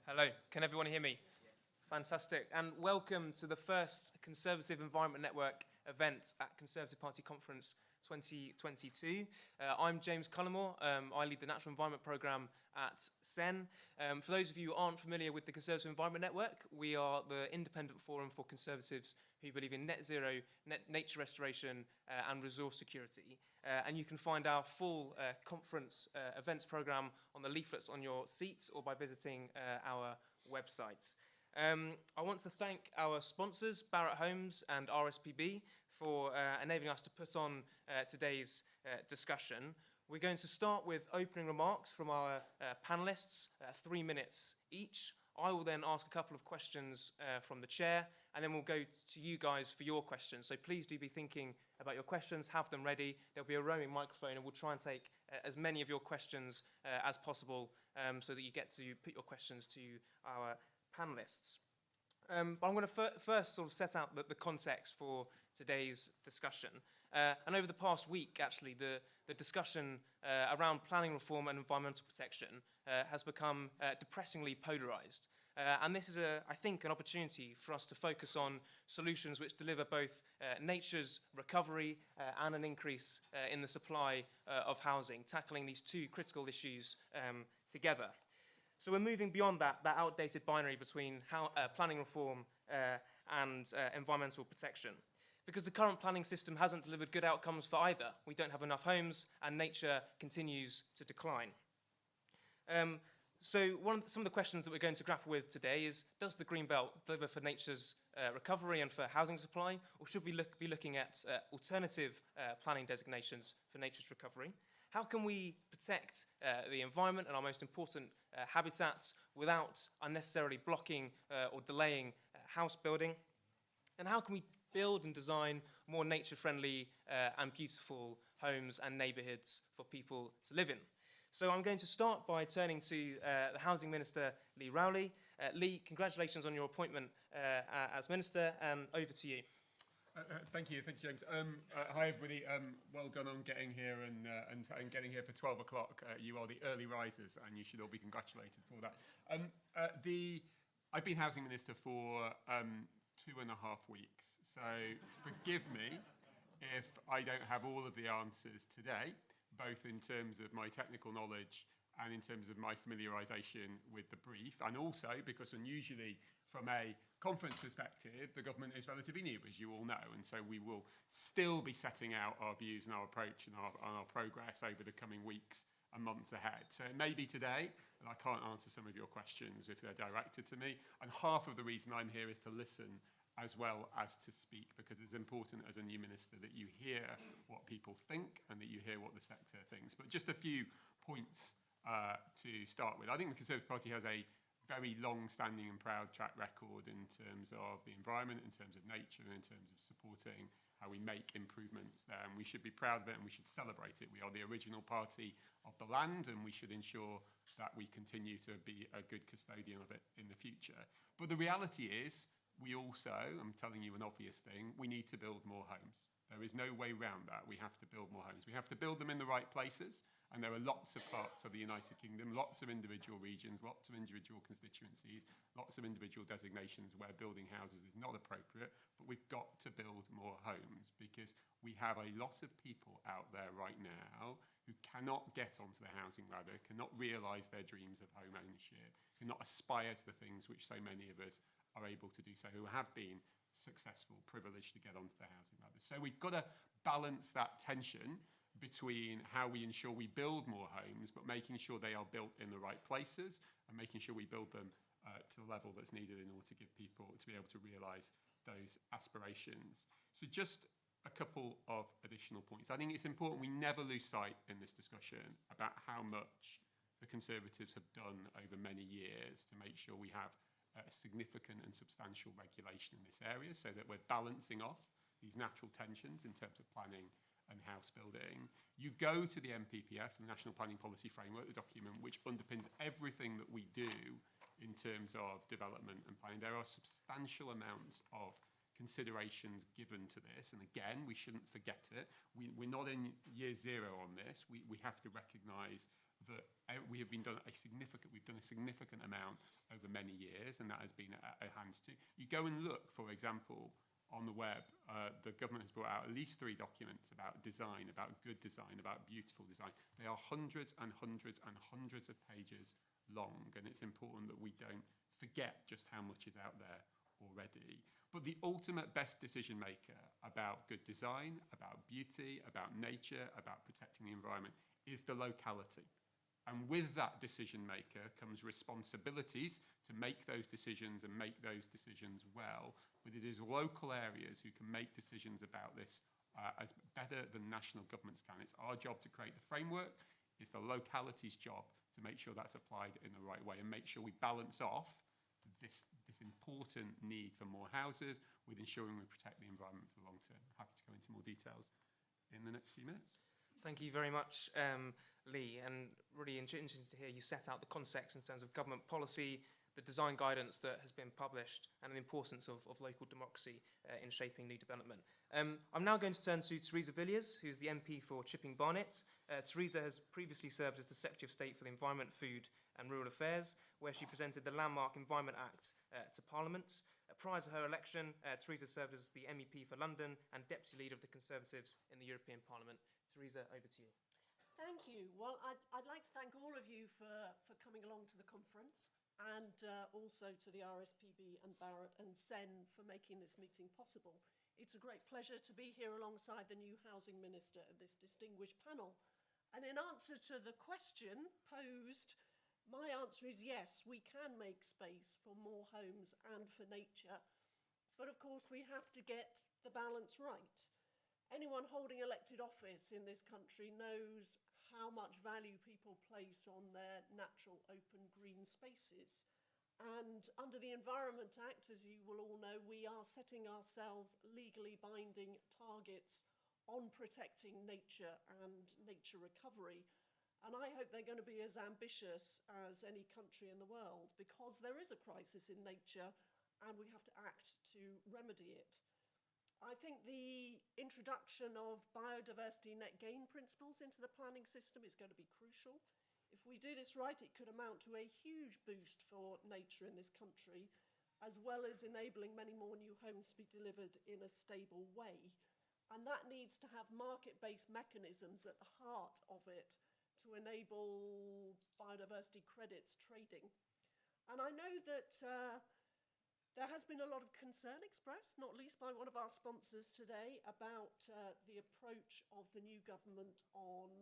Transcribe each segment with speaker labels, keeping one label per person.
Speaker 1: Hello, can everyone hear me? Fantastic, and welcome to the first Conservative Environment Network event at Conservative Party Conference 2022. I'm James Cullimore. I lead the Natural Environment Programme at CEN. For those of you who aren't familiar with the Conservative Environment Network, we are the independent forum for Conservatives who believe in net zero, nature restoration and resource security. And you can find our full conference events programme on the leaflets on your seats or by visiting our website. I want to thank our sponsors, Barratt Homes and RSPB, for enabling us to put on today's discussion. We're going to start with opening remarks from our panellists, 3 minutes each. I will then ask a couple of questions from the chair, and then we'll go to you guys for your questions. So please do be thinking about your questions, have them ready. There'll be a roaming microphone, and we'll try and take as many of your questions as possible so that you get to put your questions to our panellists. But I'm going to first sort of set out the context for today's discussion. And over the past week, actually, the discussion around planning reform and environmental protection has become depressingly polarised. And this is, I think, an opportunity for us to focus on solutions which deliver both nature's recovery and an increase in the supply of housing, tackling these two critical issues together. So we're moving beyond that outdated binary between planning reform and environmental protection. Because the current planning system hasn't delivered good outcomes for either. We don't have enough homes and nature continues to decline. So some of the questions that we're going to grapple with today is, does the Green Belt deliver for nature's recovery and for housing supply, or should we be looking at alternative planning designations for nature's recovery? How can we protect the environment and our most important habitats without unnecessarily blocking or delaying house building? And how can we build and design more nature-friendly and beautiful homes and neighbourhoods for people to live in? So I'm going to start by turning to the Housing Minister, Lee Rowley. Lee, congratulations on your appointment as Minister, and over to you.
Speaker 2: Thank you, James. Hi, everybody. Well done on getting here and getting here for 12 o'clock. You are the early risers, and you should all be congratulated for that. I've been Housing Minister for 2.5 weeks, so forgive me if I don't have all of the answers today, both in terms of my technical knowledge and in terms of my familiarisation with the brief, and also because unusually from a conference perspective, the government is relatively new, as you all know, and so we will still be setting out our views and our approach and our progress over the coming weeks and months ahead. So it may be today that I can't answer some of your questions if they're directed to me, and half of the reason I'm here is to listen as well as to speak, because it's important as a new minister that you hear what people think and that you hear what the sector thinks. But just a few points to start with. I think the Conservative Party has a very long-standing and proud track record in terms of the environment, in terms of nature, and in terms of supporting how we make improvements there. And we should be proud of it and we should celebrate it. We are the original party of the land, and we should ensure that we continue to be a good custodian of it in the future. But the reality is, we also, I'm telling you an obvious thing, we need to build more homes. There is no way around that. We have to build more homes. We have to build them in the right places, and there are lots of parts of the United Kingdom, lots of individual regions, lots of individual constituencies, lots of individual designations where building houses is not appropriate, but we've got to build more homes because we have a lot of people out there right now who cannot get onto the housing ladder, cannot realise their dreams of home ownership, cannot aspire to the things which so many of us are able to do so, who have been successful, privileged to get onto the housing ladder. So we've got to balance that tension between how we ensure we build more homes, but making sure they are built in the right places and making sure we build them to the level that's needed in order to give people to be able to realise those aspirations. So just a couple of additional points. I think it's important we never lose sight in this discussion about how much the Conservatives have done over many years to make sure we have a significant and substantial regulation in this area so that we're balancing off these natural tensions in terms of planning and house building. You go to the NPPF, the National Planning Policy Framework, the document which underpins everything that we do in terms of development and planning. There are substantial amounts of considerations given to this. And again, we shouldn't forget it. We're not in year zero on this. We have to recognise that we've done a significant amount over many years, and that has been at hands to. You go and look, for example, on the web, the government has brought out at least 3 documents about design, about good design, about beautiful design. They are hundreds and hundreds and hundreds of pages long, and it's important that we don't forget just how much is out there already. But the ultimate best decision maker about good design, about beauty, about nature, about protecting the environment is the locality. And with that decision maker comes responsibilities to make those decisions and make those decisions well. But it is local areas who can make decisions about this as better than national governments can. It's our job to create the framework. It's the locality's job to make sure that's applied in the right way and make sure we balance off this important need for more houses with ensuring we protect the environment for the long term. Happy to go into more details in the next few minutes.
Speaker 1: Thank you very much, Lee, and really interesting to hear you set out the context in terms of government policy, the design guidance that has been published, and the importance of local democracy in shaping new development. I'm now going to turn to Theresa Villiers, who's the MP for Chipping Barnet. Theresa has previously served as the Secretary of State for the Environment, Food and Rural Affairs, where she presented the landmark Environment Act to Parliament. Prior to her election, Theresa served as the MEP for London and Deputy Leader of the Conservatives in the European Parliament. Theresa, over to you.
Speaker 3: Thank you. Well, I'd like to thank all of you for coming along to the conference, and also to the RSPB and Barratt and Sen for making this meeting possible. It's a great pleasure to be here alongside the new Housing Minister at this distinguished panel. And in answer to the question posed, my answer is yes, we can make space for more homes and for nature. But of course, we have to get the balance right. Anyone holding elected office in this country knows how much value people place on their natural open green spaces. And under the Environment Act, as you will all know, we are setting ourselves legally binding targets on protecting nature and nature recovery. And I hope they're going to be as ambitious as any country in the world, because there is a crisis in nature and we have to act to remedy it. I think the introduction of biodiversity net gain principles into the planning system is going to be crucial. If we do this right, it could amount to a huge boost for nature in this country, as well as enabling many more new homes to be delivered in a stable way. And that needs to have market-based mechanisms at the heart of it to enable biodiversity credits trading. And I know that there has been a lot of concern expressed, not least by one of our sponsors today, about the approach of the new government on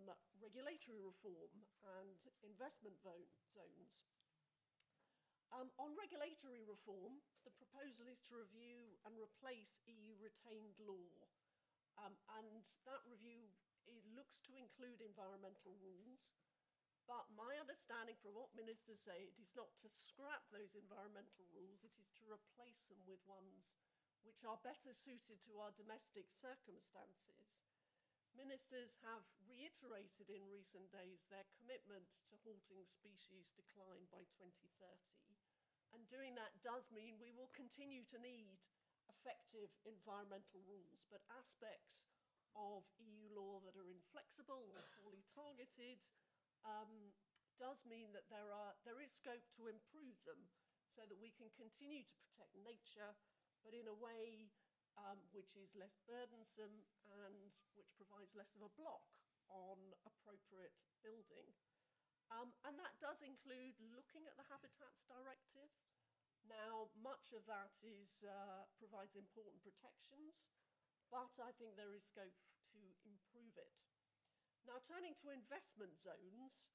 Speaker 3: regulatory reform and investment zones. On regulatory reform, the proposal is to review and replace EU retained law. And that review, it looks to include environmental rules. But my understanding from what ministers say, it is not to scrap those environmental rules, it is to replace them with ones which are better suited to our domestic circumstances. Ministers have reiterated in recent days their commitment to halting species decline by 2030. And doing that does mean we will continue to need effective environmental rules, but aspects of EU law that are inflexible or poorly targeted does mean that there is scope to improve them so that we can continue to protect nature, but in a way which is less burdensome and which provides less of a block on appropriate building. And that does include looking at the Habitats Directive. Now, much of that provides important protections, but I think there is scope to improve it. Now, turning to investment zones,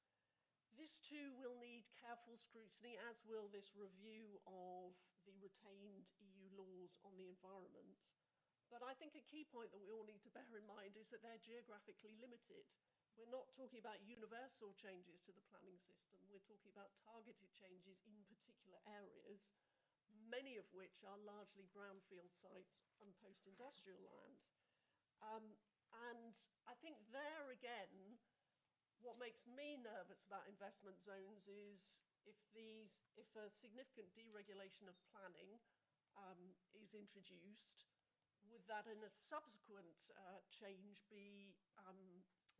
Speaker 3: this too will need careful scrutiny, as will this review of the retained EU laws on the environment. But I think a key point that we all need to bear in mind is that they're geographically limited. We're not talking about universal changes to the planning system. We're talking about targeted changes in particular areas, many of which are largely brownfield sites and post-industrial land. And I think there again, what makes me nervous about investment zones is if a significant deregulation of planning is introduced, would that in a subsequent change be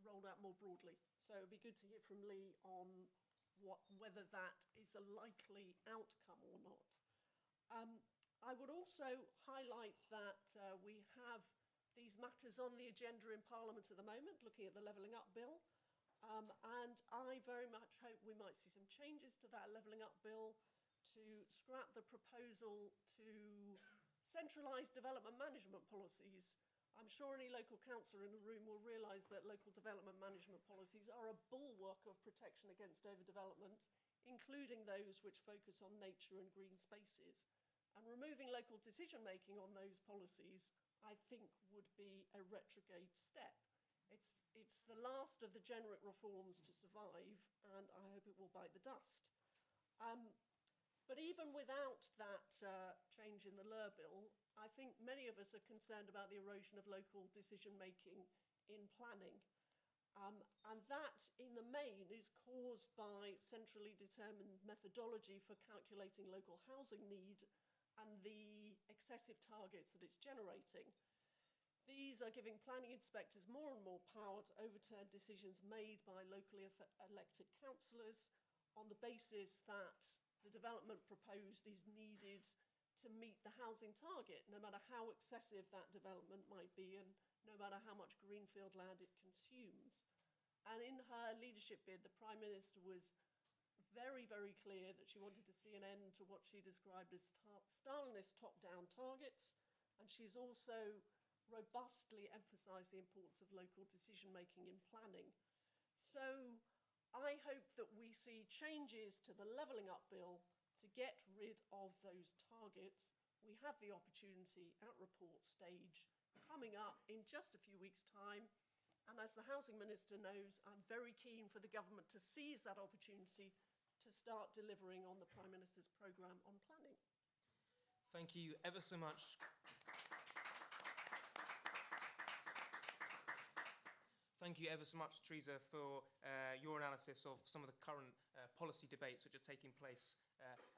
Speaker 3: rolled out more broadly? So it would be good to hear from Lee on whether that is a likely outcome or not. I would also highlight that we have these matters on the agenda in Parliament at the moment, looking at the Levelling Up Bill. And I very much hope we might see some changes to that Levelling Up Bill to scrap the proposal to centralise development management policies. I'm sure any local councillor in the room will realise that local development management policies are a bulwark of protection against overdevelopment, including those which focus on nature and green spaces. And removing local decision-making on those policies, I think, would be a retrograde step. It's the last of the generic reforms to survive, and I hope it will bite the dust. But even without that change in the Cllr bill, I think many of us are concerned about the erosion of local decision-making in planning. And that, in the main, is caused by centrally determined methodology for calculating local housing need and the excessive targets that it's generating. These are giving planning inspectors more and more power to overturn decisions made by locally elected councillors on the basis that the development proposed is needed to meet the housing target, no matter how excessive that development might be and no matter how much greenfield land it consumes. And in her leadership bid, the Prime Minister was very, very clear that she wanted to see an end to what she described as Stalinist top-down targets, and she's also robustly emphasised the importance of local decision-making in planning. So I hope that we see changes to the Levelling Up Bill to get rid of those targets. We have the opportunity at report stage coming up in just a few weeks' time. And as the Housing Minister knows, I'm very keen for the government to seize that opportunity to start delivering on the Prime Minister's programme on planning.
Speaker 1: Thank you ever so much. Thank you ever so much, Theresa, for your analysis of some of the current policy debates which are taking place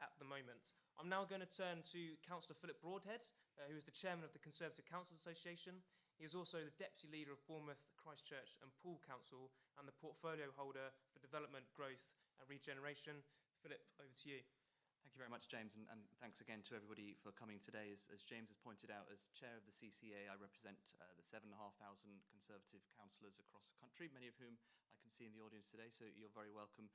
Speaker 1: at the moment. I'm now going to turn to Councillor Philip Broadhead, who is the chairman of the Conservative Councils Association. He is also the deputy leader of Bournemouth, Christchurch and Poole Council and the portfolio holder for development, growth and regeneration. Philip, over to you.
Speaker 4: Thank you very much, James, and thanks again to everybody for coming today. As James has pointed out, as chair of the CCA, I represent the 7,500 Conservative councillors across the country, many of whom I can see in the audience today, so you're very welcome,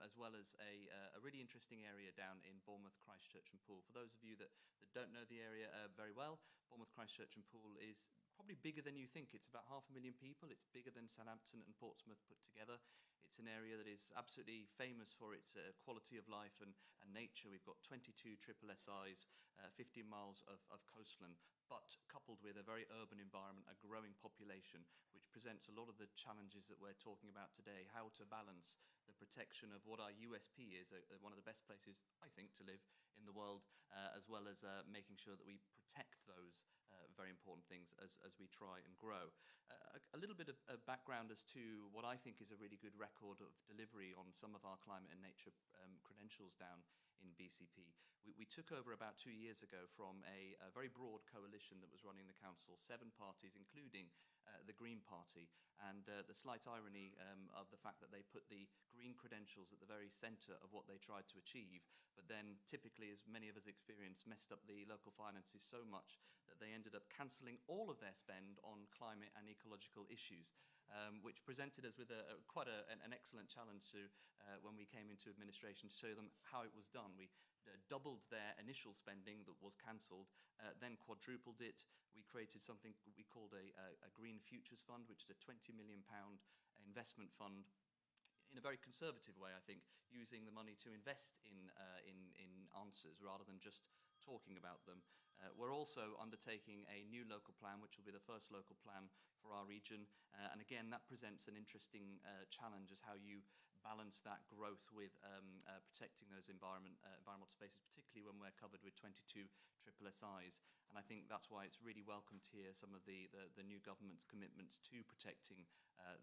Speaker 4: as well as a really interesting area down in Bournemouth, Christchurch and Poole. For those of you that don't know the area very well, Bournemouth, Christchurch and Poole is probably bigger than you think. It's about 500,000 people. It's bigger than Southampton and Portsmouth put together. It's an area that is absolutely famous for its quality of life and nature. We've got 22 triple SIs, 15 miles of coastline, but coupled with a very urban environment, a growing population, which presents a lot of the challenges that we're talking about today, how to balance the protection of what our USP is, one of the best places, I think, to live in the world, as well as making sure that we protect those very important things as we try and grow. A little bit of background as to what I think is a really good record of delivery on some of our climate and nature credentials down in BCP. We took over about 2 years ago from a very broad coalition that was running the council, 7 parties, including the Green Party, and the slight irony of the fact that they put the green credentials at the very centre of what they tried to achieve, but then typically, as many of us experienced, messed up the local finances so much that they ended up cancelling all of their spend on climate and ecological issues, which presented us with quite an excellent challenge to when we came into administration to show them how it was done. We doubled their initial spending that was cancelled, then quadrupled it. We created something we called a Green Futures Fund, which is a £20 million investment fund in a very conservative way, I think, using the money to invest in answers rather than just talking about them. We're also undertaking a new local plan, which will be the first local plan for our region. And again, that presents an interesting challenge as how you balance that growth with protecting those environmental spaces, particularly when we're covered with 22 triple SIs. And I think that's why it's really welcome to hear some of the new government's commitments to protecting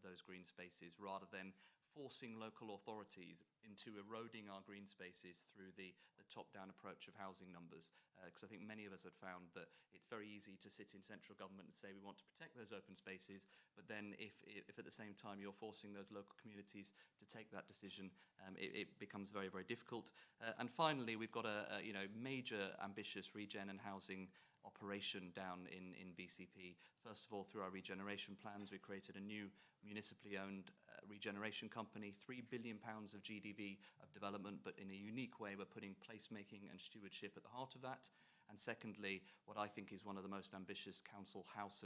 Speaker 4: those green spaces, rather than forcing local authorities into eroding our green spaces through the top-down approach of housing numbers. Because I think many of us have found that it's very easy to sit in central government and say we want to protect those open spaces, but then if at the same time you're forcing those local communities to take that decision, it becomes very, very difficult. And finally, we've got a major ambitious regen and housing operation down in BCP. First of all, through our regeneration plans, we created a new municipally owned regeneration company, £3 billion of GDV of development, but in a unique way, we're putting placemaking and stewardship at the heart of that. And secondly, what I think is one of the most ambitious council house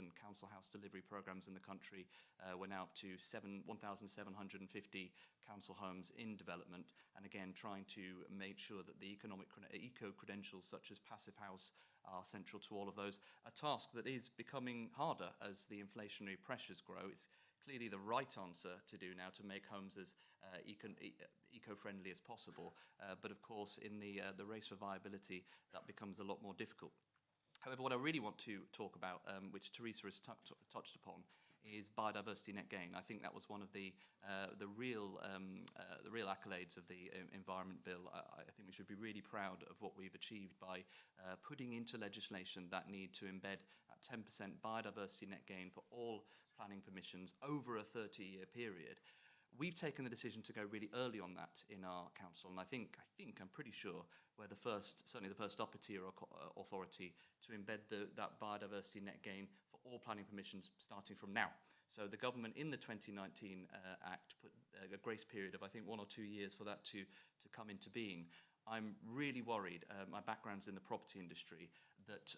Speaker 4: delivery programs in the country. We're now up to 1,750 council homes in development, and again, trying to make sure that the eco-credentials such as passive house are central to all of those. A task that is becoming harder as the inflationary pressures grow. It's clearly the right answer to do now to make homes as eco-friendly as possible. But of course, in the race for viability, that becomes a lot more difficult. However, what I really want to talk about, which Theresa has touched upon, is biodiversity net gain. I think that was one of the real accolades of the Environment Bill. I think we should be really proud of what we've achieved by putting into legislation that need to embed at 10% biodiversity net gain for all planning permissions over a 30-year period. We've taken the decision to go really early on that in our council, and I'm pretty sure we're certainly the first upper tier authority to embed that biodiversity net gain for all planning permissions starting from now. So the government in the 2019 Act put a grace period of, I think, 1 or 2 years for that to come into being. I'm really worried, my background's in the property industry, that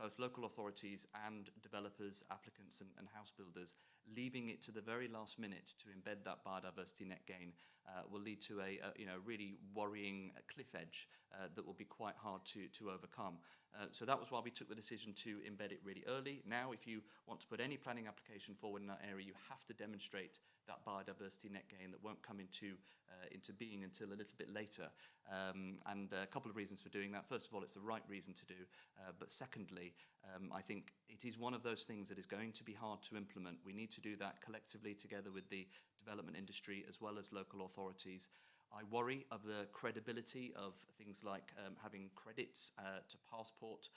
Speaker 4: both local authorities and developers, applicants and house builders, leaving it to the very last minute to embed that biodiversity net gain will lead to a really worrying cliff edge that will be quite hard to overcome. So that was why we took the decision to embed it really early. Now, if you want to put any planning application forward in that area, you have to demonstrate that biodiversity net gain that won't come into being until a little bit later. And a couple of reasons for doing that. First of all, it's the right reason to do. But secondly, I think it is one of those things that is going to be hard to implement. We need to do that collectively together with the development industry as well as local authorities. I worry of the credibility of things like having credits to passport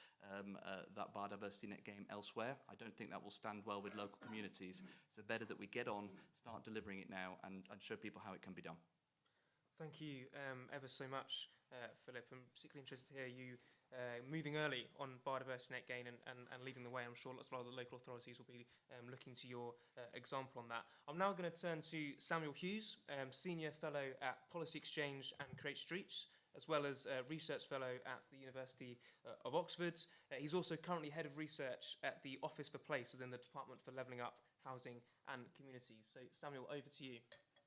Speaker 4: that biodiversity net gain elsewhere. I don't think that will stand well with local communities. So better that we get on, start delivering it now, and show people how it can be done.
Speaker 1: Thank you ever so much, Philip. I'm particularly interested to hear you moving early on biodiversity net gain and leading the way. I'm sure lots of other local authorities will be looking to your example on that. I'm now going to turn to Samuel Hughes, Senior Fellow at Policy Exchange and Christchurch, as well as Research Fellow at the University of Oxford. He's also currently Head of Research at the Office for Place within the Department for Levelling Up, Housing and Communities. So Samuel, over to you.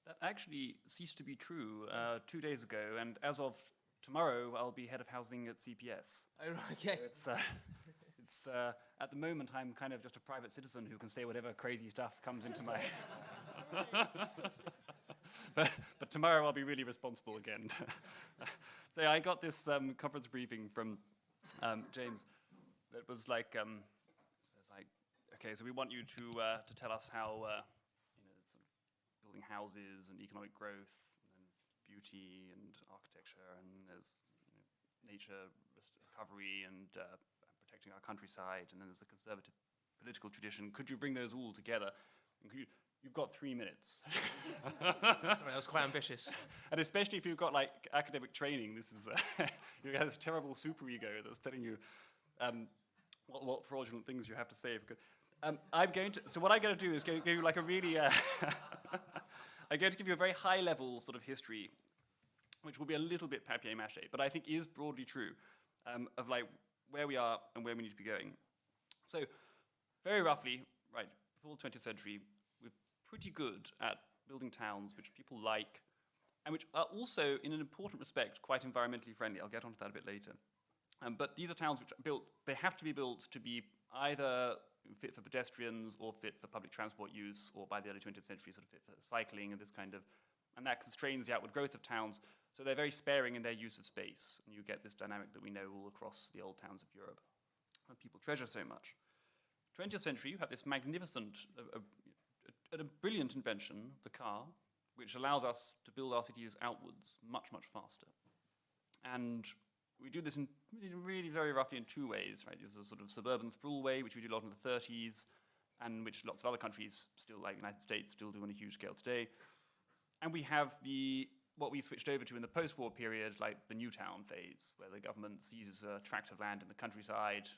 Speaker 5: That actually ceased to be true 2 days ago, and as of tomorrow, I'll be head of housing at CPS.
Speaker 1: Oh, right, okay.
Speaker 5: So it's at the moment, I'm kind of just a private citizen who can say whatever crazy stuff comes into my... but tomorrow I'll be really responsible again. So I got this conference briefing from James that was like, okay, so we want you to tell us how sort of building houses and economic growth, beauty and architecture, and there's nature recovery and protecting our countryside, and then there's a conservative political tradition. Could you bring those all together? You've got 3 minutes.
Speaker 1: Sorry, that was quite ambitious.
Speaker 5: And especially if you've got like academic training, this is you have this terrible superego that's telling you what fraudulent things you have to say. So what I'm going to do is give you like a really I'm going to give you a very high-level sort of history, which will be a little bit papier-mâché, but I think is broadly true of like where we are and where we need to be going. So very roughly, right, before the 20th century, we're pretty good at building towns which people like and which are also, in an important respect, quite environmentally friendly. I'll get onto that a bit later. But these are towns which are built, they have to be built to be either fit for pedestrians or fit for public transport use, or by the early 20th century sort of fit for cycling and this kind of, and that constrains the outward growth of towns. So they're very sparing in their use of space, and you get this dynamic that we know all across the old towns of Europe, and people treasure so much. 20th century, you have this magnificent, a brilliant invention, the car, which allows us to build our cities outwards much, much faster. And we do this in really very roughly in two ways, right? There's a sort of suburban sprawl way, which we did a lot in the 30s, and which lots of other countries still, like the United States, still do on a huge scale today. And we have what we switched over to in the post-war period, like the new town phase, where the government seizes a tract of land in the countryside,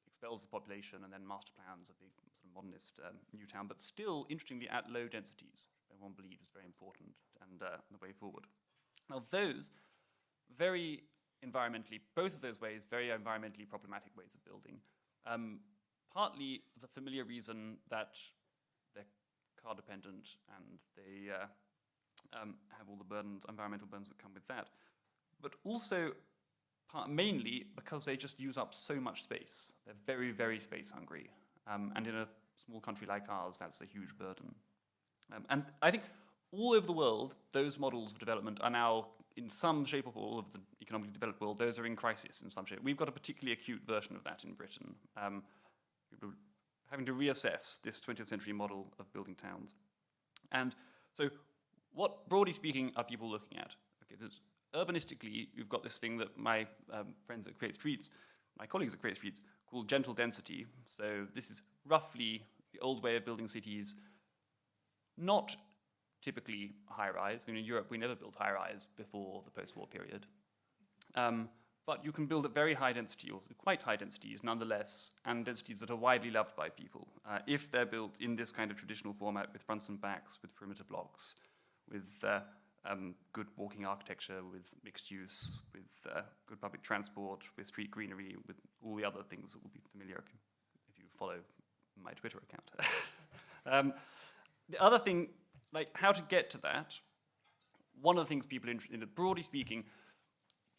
Speaker 5: expels the population, and then master plans a big sort of modernist new town, but still, interestingly, at low densities. Everyone believed was very important and the way forward. Now those, both of those ways, very environmentally problematic ways of building, partly for the familiar reason that they're car dependent and they have all the burdens, environmental burdens that come with that, but also mainly because they just use up so much space. They're very, very space hungry. And in a small country like ours, that's a huge burden. And I think all over the world, those models of development are now, in some shape or all of the economically developed world, those are in crisis in some shape. We've got a particularly acute version of that in Britain. People are having to reassess this 20th century model of building towns. And so what, broadly speaking, are people looking at? Okay, urbanistically, you've got this thing that my friends at Create Streets, my colleagues at Create Streets, call gentle density. So this is roughly the old way of building cities, not typically high-rise. In Europe, we never built high-rise before the post-war period. But you can build at very high density, or quite high densities nonetheless, and densities that are widely loved by people, if they're built in this kind of traditional format with fronts and backs, with perimeter blocks, with good walking architecture, with mixed use, with good public transport, with street greenery, with all the other things that will be familiar if you follow my Twitter account. The other thing, like how to get to that, one of the things people are interested in, broadly speaking,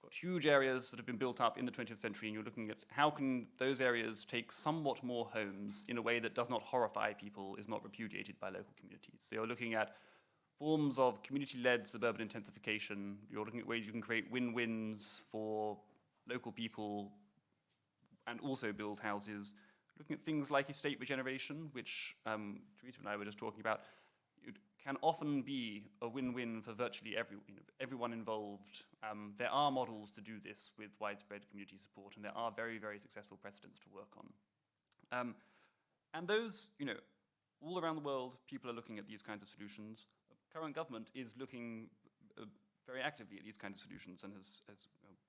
Speaker 5: got huge areas that have been built up in the 20th century, and you're looking at how can those areas take somewhat more homes in a way that does not horrify people, is not repudiated by local communities. So you're looking at forms of community-led suburban intensification. You're looking at ways you can create win-wins for local people and also build houses. Looking at things like estate regeneration, which Theresa and I were just talking about, it can often be a win-win for virtually everyone involved. There are models to do this with widespread community support, and there are very, very successful precedents to work on. And those, all around the world, people are looking at these kinds of solutions. The current government is looking very actively at these kinds of solutions and is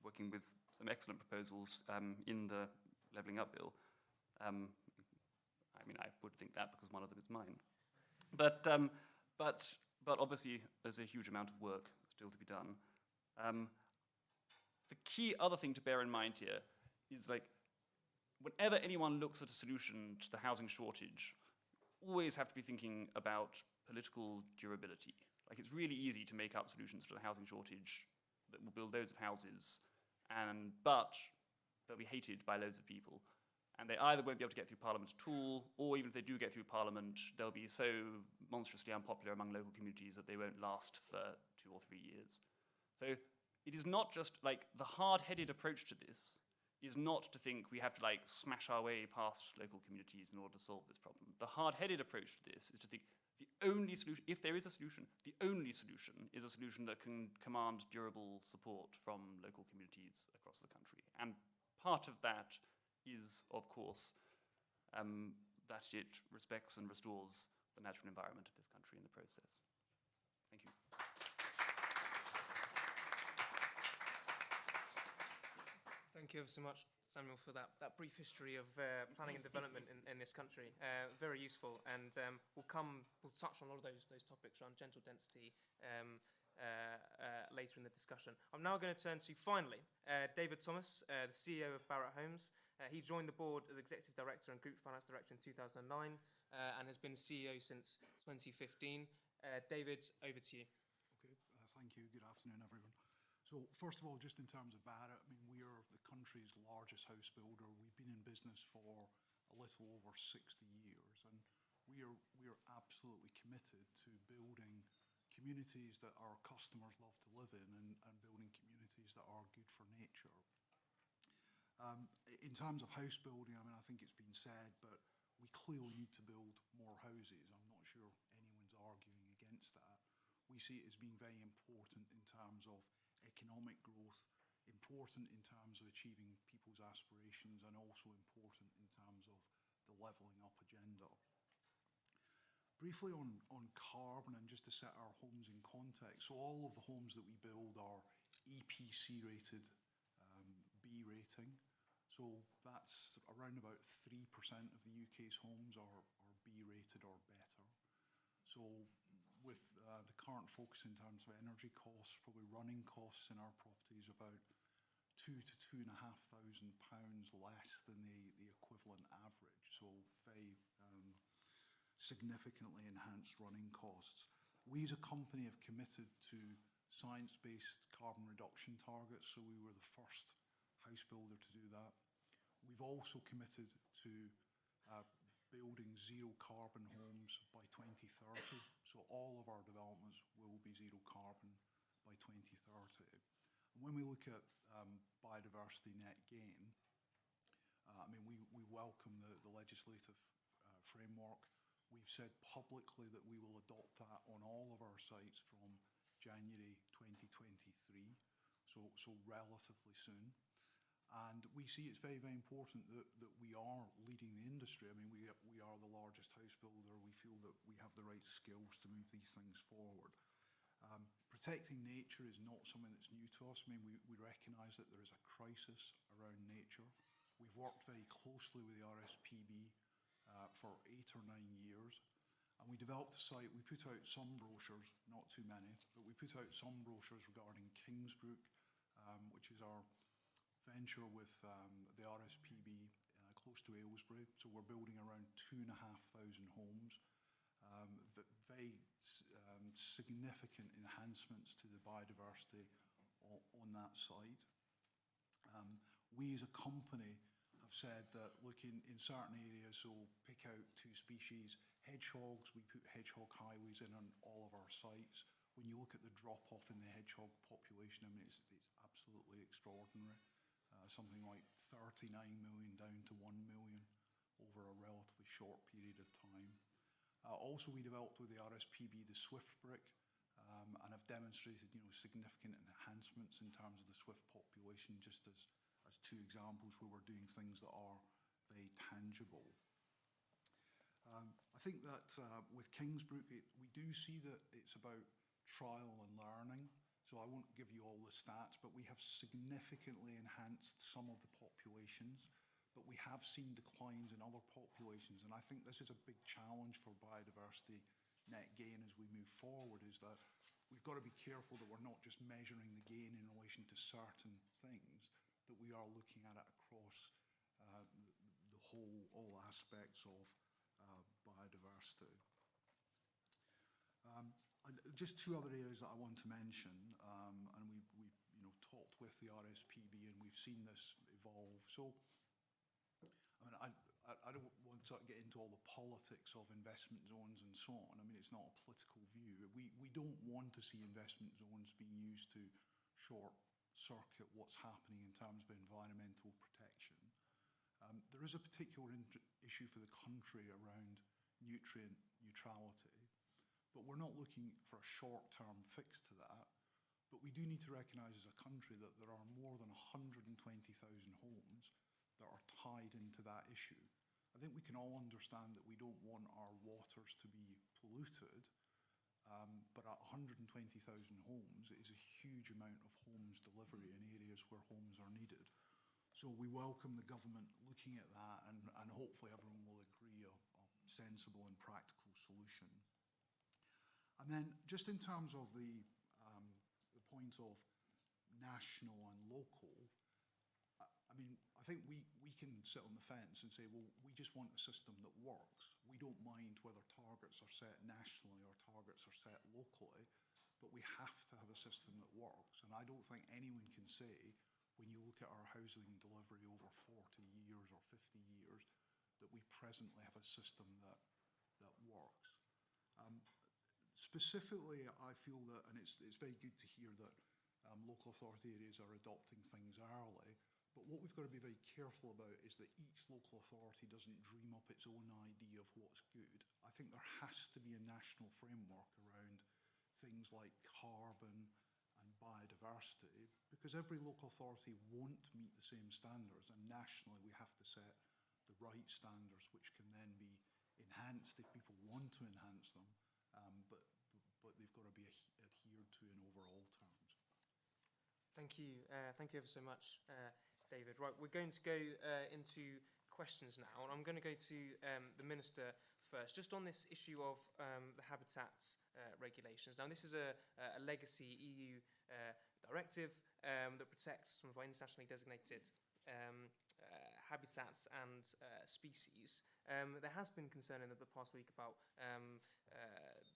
Speaker 5: working with some excellent proposals in the Levelling Up Bill. I would think that because one of them is mine. But obviously, there's a huge amount of work still to be done. The key other thing to bear in mind here is, like, whenever anyone looks at a solution to the housing shortage, always have to be thinking about political durability. Like, it's really easy to make up solutions to the housing shortage that will build loads of houses, but they'll be hated by loads of people. And they either won't be able to get through Parliament at all, or even if they do get through Parliament, they'll be so monstrously unpopular among local communities that they won't last for 2 or 3 years. So it is not just, like, the hard-headed approach to this is not to think we have to, like, smash our way past local communities in order to solve this problem. The hard-headed approach to this is to think the only solution, if there is a solution, the only solution is a solution that can command durable support from local communities across the country. And part of that is, of course, that it respects and restores the natural environment of this country in the process. Thank you.
Speaker 1: Thank you ever so much, Samuel, for that brief history of planning and development in this country. Very useful, and we'll touch on a lot of those topics around gentle density later in the discussion. I'm now going to turn to, finally, David Thomas, the CEO of Barratt Homes. He joined the board as Executive Director and Group Finance Director in 2009 and has been CEO since 2015. David, over to you.
Speaker 6: Okay, thank you. Good afternoon, everyone. So first of all, just in terms of Barratt, we are the country's largest house builder. We've been in business for a little over 60 years, and we are absolutely committed to building communities that our customers love to live in and building communities that are good for nature. In terms of house building, I think it's been said, but we clearly need to build more houses. I'm not sure anyone's arguing against that. we see it as being very important in terms of economic growth, important in terms of achieving people's aspirations, and also important in terms of the levelling up agenda. Briefly on carbon, and just to set our homes in context, so all of the homes that we build are EPC rated, B rating. So that's around about 3% of the UK's homes are B rated or better. So with the current focus in terms of energy costs, probably running costs in our properties about £2,000 to £2,500 less than the equivalent average. So very significantly enhanced running costs. We as a company have committed to science-based carbon reduction targets, so we were the first house builder to do that. We've also committed to building zero carbon homes by 2030, so all of our developments will be zero carbon by 2030. And when we look at biodiversity net gain, I mean, we welcome the legislative framework. We've said publicly that we will adopt that on all of our sites from January 2023, so relatively soon. And we see it's very, very important that we are leading the industry. I mean, we are the largest house builder. We feel that we have the right skills to move these things forward. Protecting nature is not something that's new to us. I mean, we recognise that there is a crisis around nature. We've worked very closely with the RSPB for 8 or 9 years. And we developed a site. We put out some brochures, not too many, but we put out some brochures regarding Kingsbrook, which is our venture with the RSPB close to Aylesbury. So we're building around 2,500 homes. Very significant enhancements to the biodiversity on that site. We as a company have said that, look, in certain areas, so we'll pick out 2 species. Hedgehogs, we put hedgehog highways in on all of our sites. When you look at the drop-off in the hedgehog population, I mean, it's absolutely extraordinary. Something like 39 million down to 1 million over a relatively short period of time. Also, we developed with the RSPB the Swift brick, and have demonstrated, significant enhancements in terms of the Swift population, just as 2 examples where we're doing things that are very tangible. I think that with Kingsbrook, we do see that it's about trial and learning. So I won't give you all the stats, but we have significantly enhanced some of the populations, but we have seen declines in other populations. And I think this is a big challenge for biodiversity net gain as we move forward, is that we've got to be careful that we're not just measuring the gain in relation to certain things, that we are looking at it across all aspects of biodiversity. And just 2 other areas that I want to mention, and we've talked with the RSPB and we've seen this evolve. So, I mean, I don't want to get into all the politics of investment zones and so on. I mean, it's not a political view. We don't want to see investment zones being used to short circuit what's happening in terms of environmental protection. There is a particular issue for the country around nutrient neutrality. But we're not looking for a short-term fix to that. But we do need to recognise as a country that there are more than 120,000 homes that are tied into that issue. I think we can all understand that we don't want our waters to be polluted, but at 120,000 homes, it is a huge amount of homes delivery in areas where homes are needed. So we welcome the government looking at that, and hopefully everyone will agree a sensible and practical solution. And then just in terms of the point of national and local, I mean, I think we can sit on the fence and say, well, we just want a system that works. We don't mind whether targets are set nationally or targets are set locally, but we have to have a system that works. And I don't think anyone can say, when you look at our housing delivery over 40 years or 50 years, that we presently have a system that works. Specifically, I feel that, and it's very good to hear that local authority areas are adopting things early, but what we've got to be very careful about is that each local authority doesn't dream up its own idea of what's good. I think there has to be a national framework around things like carbon and biodiversity, because every local authority won't meet the same standards, and nationally we have to set the right standards which can then be enhanced if people want to enhance them, but they've got to be adhered to in overall terms.
Speaker 1: Thank you ever so much, David. Right, we're going to go into questions now, and I'm going to go to the Minister first, just on this issue of the habitats regulations. Now, this is a legacy EU directive that protects some of our internationally designated habitats and species. There has been concern in the past week about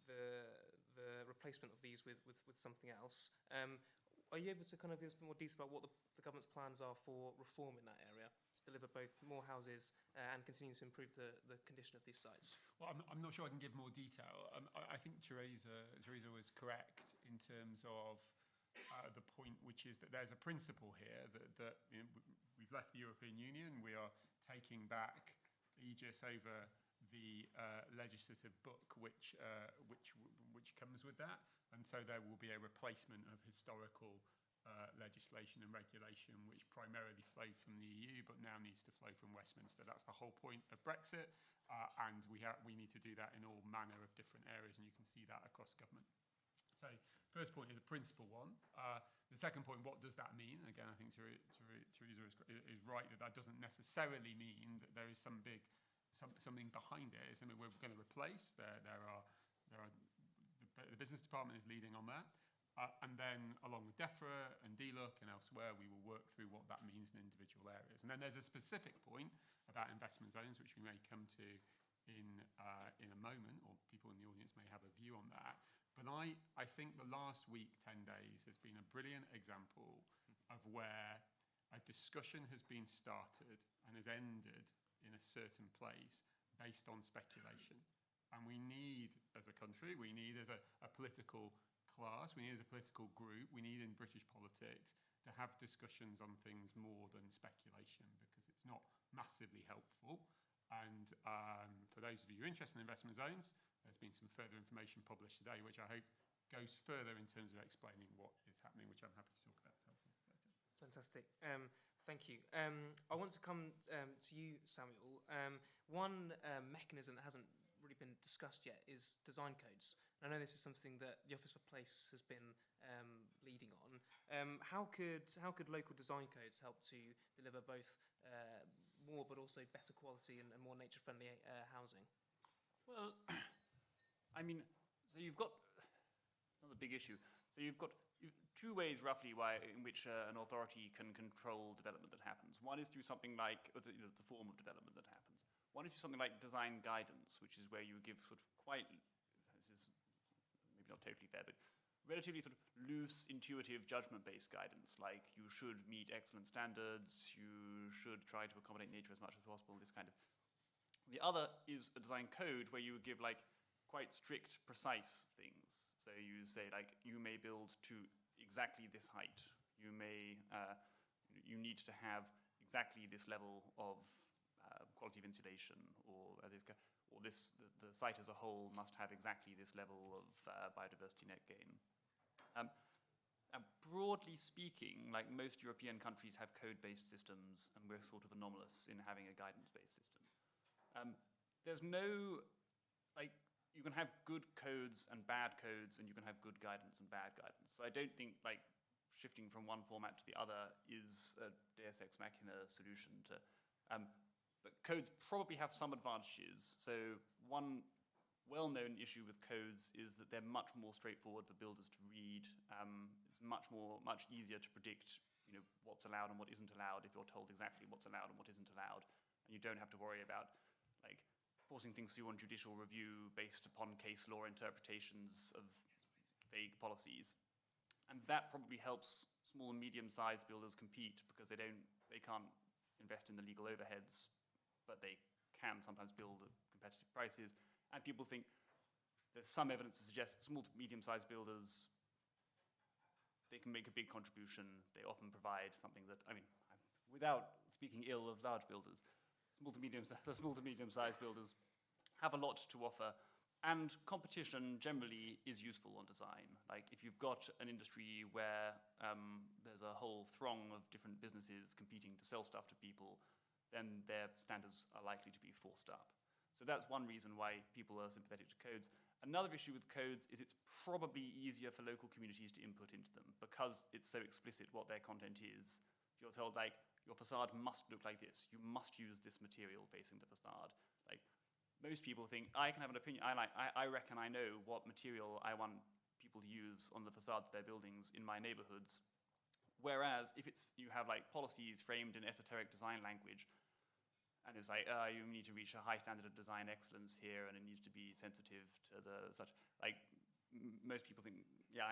Speaker 1: the replacement of these with something else. Are you able to kind of give us a bit more detail about what the government's plans are for reform in that area to deliver both more houses and continue to improve the condition of these sites?
Speaker 2: Well, I'm not sure I can give more detail. I think Theresa was correct in terms of the point, which is that there's a principle here that you know, we've left the European Union. We are taking back aegis over the legislative book which comes with that, and so there will be a replacement of historical legislation and regulation which primarily flowed from the EU but now needs to flow from Westminster. That's the whole point of Brexit, and we need to do that in all manner of different areas, and you can see that across government. So first point is a principal one. The second point, what does that mean? Again, I think Theresa is right that doesn't necessarily mean that there is something behind it. It's something we're going to replace. The business department is leading on that. And then along with DEFRA and DLUC and elsewhere, we will work through what that means in individual areas. And then there's a specific point about investment zones, which we may come to in a moment, or people in the audience may have a view on that. But I think the last week, 10 days, has been a brilliant example of where a discussion has been started and has ended in a certain place based on speculation. And we need, as a country, we need as a political class, we need as a political group, we need in British politics to have discussions on things more than speculation, because it's not massively helpful. And for those of you who are interested in investment zones, there's been some further information published today, which I hope goes further in terms of explaining what is happening, which I'm happy to talk about later.
Speaker 1: Fantastic. Thank you. I want to come to you, Samuel. One mechanism that hasn't really been discussed yet is design codes. And I know this is something that the Office for Place has been leading on. How could local design codes help to deliver both more but also better quality and more nature-friendly housing?
Speaker 5: Well, I mean, so you've got, it's not a big issue. So you've got two ways roughly in which an authority can control development that happens. One is through something like the form of development that happens. One is through something like design guidance, which is where you give sort of quite, this is maybe not totally fair, but relatively sort of loose, intuitive, judgment-based guidance, like you should meet excellent standards, you should try to accommodate nature as much as possible, this kind of. The other is a design code where you give like quite strict, precise things. So you say like, you may build to exactly this height. You may, you need to have exactly this level of quality of insulation, or the site as a whole must have exactly this level of biodiversity net gain. And broadly speaking, like most European countries have code-based systems, and we're sort of anomalous in having a guidance-based system. There's no, like, you can have good codes and bad codes, and you can have good guidance and bad guidance. So I don't think, like, shifting from one format to the other is a Deus Ex Machina solution to, but codes probably have some advantages. So one well-known issue with codes is that they're much more straightforward for builders to read. It's much easier to predict, you know, what's allowed and what isn't allowed if you're told exactly what's allowed and what isn't allowed. And you don't have to worry about, like, forcing things through on judicial review based upon case law interpretations of vague policies. And that probably helps small and medium-sized builders compete, because they can't invest in the legal overheads, but they can sometimes build at competitive prices. And people think there's some evidence to suggest small to medium-sized builders, they can make a big contribution. They often provide something that, I mean, without speaking ill of large builders, the small to medium-sized builders have a lot to offer, And competition generally is useful on design. Like if you've got an industry where there's a whole throng of different businesses competing to sell stuff to people, then their standards are likely to be forced up. So that's one reason why people are sympathetic to codes. Another issue with codes is it's probably easier for local communities to input into them because it's so explicit what their content is. If you're told, like, your facade must look like this, you must use this material facing the facade. Like, most people think, I can have an opinion, I reckon I know what material I want people to use on the facades of their buildings in my neighborhoods. Whereas if you have like policies framed in esoteric design language, and it's like, you need to reach a high standard of design excellence here, and it needs to be sensitive to the such, like, most people think, yeah,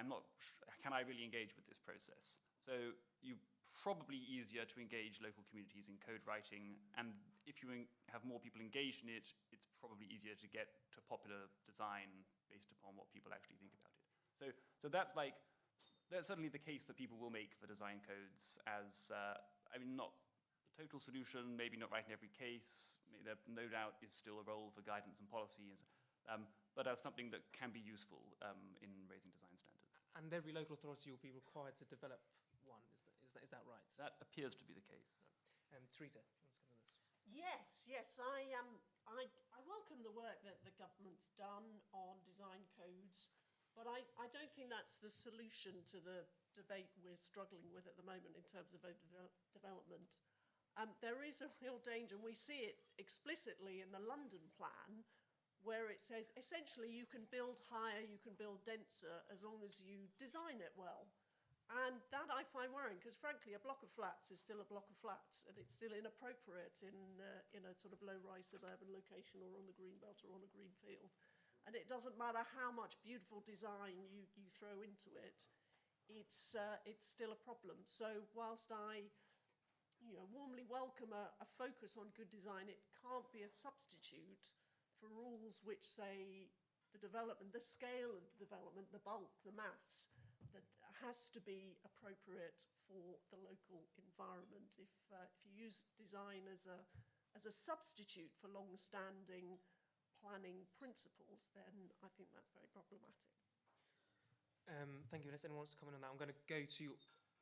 Speaker 5: can I really engage with this process? So you probably easier to engage local communities in code writing, and if you have more people engaged in it, it's probably easier to get to popular design based upon what people actually think about it. So that's certainly the case that people will make for design codes as, I mean, not the total solution, maybe not right in every case. There no doubt is still a role for guidance and policy, but as something that can be useful in raising design standards.
Speaker 1: And every local authority will be required to develop one, is that right?
Speaker 5: That appears to be the case.
Speaker 1: Theresa, do you want to come on this?
Speaker 3: Yes, I welcome the work that the government's done on design codes, but I don't think that's the solution to the debate we're struggling with at the moment in terms of development. There is a real danger, and we see it explicitly in the London plan, where it says essentially you can build higher, you can build denser, as long as you design it well. And that I find worrying, because frankly, a block of flats is still a block of flats, and it's still inappropriate in a sort of low-rise suburban location or on the green belt or on a green field. And it doesn't matter how much beautiful design you throw into it, it's still a problem. So whilst I warmly welcome a focus on good design, it can't be a substitute for rules which say the development, the scale of the development, the bulk, the mass, that has to be appropriate for the local environment. If you use design as a substitute for long-standing planning principles, then I think that's very problematic.
Speaker 1: Thank you, Vanessa. Anyone wants to comment on that? I'm going to go to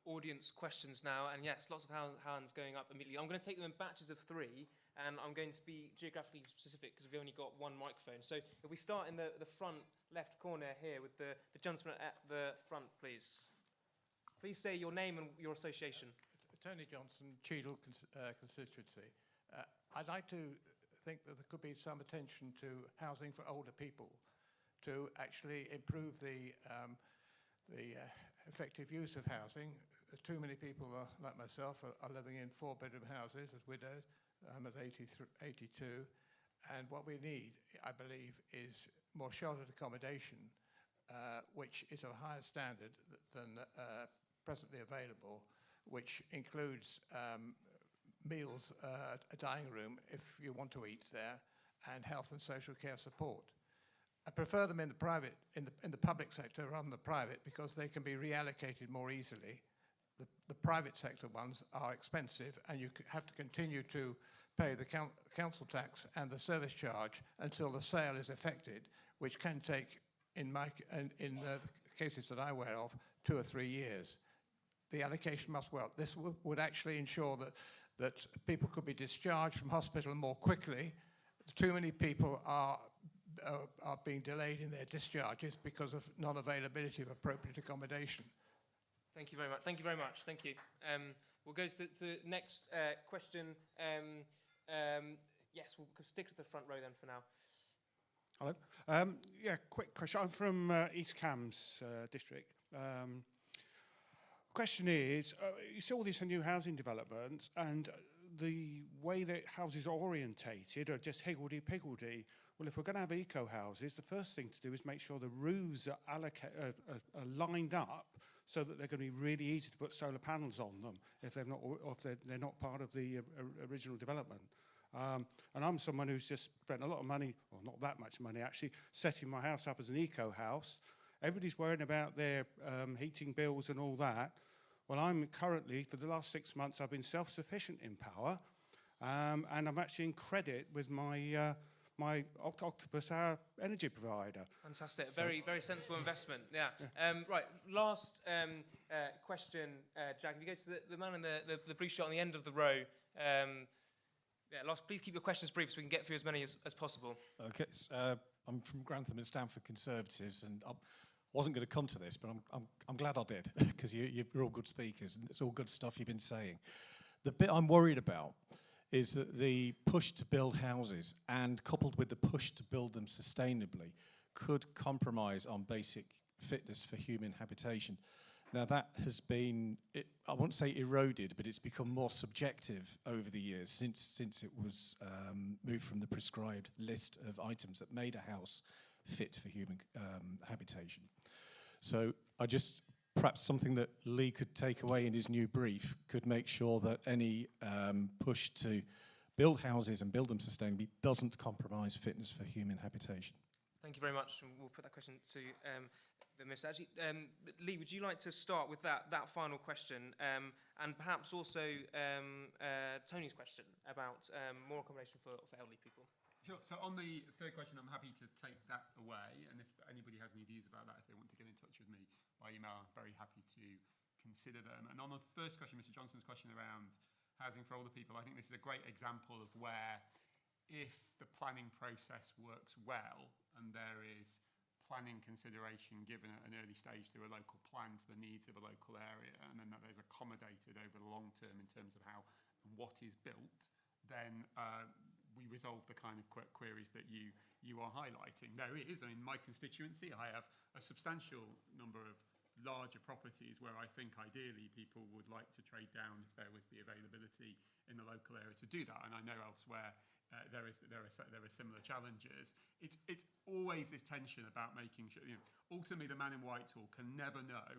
Speaker 1: audience questions now, and yes, lots of hands going up immediately. I'm going to take them in batches of 3, and I'm going to be geographically specific because we've only got one microphone. So if we start in the front left corner here with the gentleman at the front, please. Please say your name and your association.
Speaker 7: Tony Johnson, Cheadle constituency. I'd like to think that there could be some attention to housing for older people to actually improve the effective use of housing. Too many people like myself are living in 4-bedroom houses as widows. I'm at 82, and what we need, I believe, is more sheltered accommodation, which is of a higher standard than presently available, which includes meals, a dining room if you want to eat there, and health and social care support. I prefer them in the private, in the public sector rather than the private, because they can be reallocated more easily. The private sector ones are expensive, and you have to continue to pay the council tax and the service charge until the sale is effected, which can take, in the cases that I'm aware of, 2 or 3 years. The allocation must work. This would actually ensure that people could be discharged from hospital more quickly. Too many people are being delayed in their discharges because of non-availability of appropriate accommodation.
Speaker 1: Thank you very much. Thank you very much. Thank you. We'll go to the next question. Yes, we'll stick to the front row then for now.
Speaker 8: Hello. Yeah, quick question. I'm from East Cambs district. Question is, you see all these new housing developments, and the way that houses are orientated are just higgledy-piggledy. Well, if we're going to have eco houses, the first thing to do is make sure the roofs are lined up so that they're going to be really easy to put solar panels on them if they're not, or if they're not part of the original development. And I'm someone who's just spent a lot of money, or not that much money actually, setting my house up as an eco house. Everybody's worrying about their heating bills and all that. Well, I'm currently, for the last 6 months, I've been self-sufficient in power, and I'm actually in credit with my my Octopus, our energy provider.
Speaker 1: Fantastic. Very, very sensible investment. Yeah. Right. Last question, Jack. If you go to the man in the blue shirt on the end of the row. Please keep your questions brief so we can get through as many as possible.
Speaker 9: Okay. I'm from Grantham and Stamford Conservatives, and I wasn't going to come to this, but I'm glad I did, because you're all good speakers, and it's all good stuff you've been saying. The bit I'm worried about is that the push to build houses, and coupled with the push to build them sustainably, could compromise on basic fitness for human habitation. Now that has been, I won't say eroded, but it's become more subjective over the years since it was moved from the prescribed list of items that made a house fit for human habitation. So perhaps something that Lee could take away in his new brief could make sure that any push to build houses and build them sustainably doesn't compromise fitness for human habitation.
Speaker 1: Thank you very much. And we'll put that question to the Minister. Actually, Lee, would you like to start with that final question, and perhaps also Tony's question about more accommodation for elderly people?
Speaker 2: Sure. So on the third question, I'm happy to take that away. And if anybody has any views about that, if they want to get in touch with me by email, I'm very happy to consider them. And on the first question, Mr. Johnson's question around housing for older people, I think this is a great example of where if the planning process works well and there is planning consideration given at an early stage through a local plan to the needs of a local area, and then that there's accommodated over the long term in terms of how and what is built, then we resolve the kind of queries that you are highlighting. There is, in my constituency, I have a substantial number of larger properties where I think ideally people would like to trade down if there was the availability in the local area to do that. And I know elsewhere there are similar challenges. It's always this tension about making sure, ultimately the man in Whitehall can never know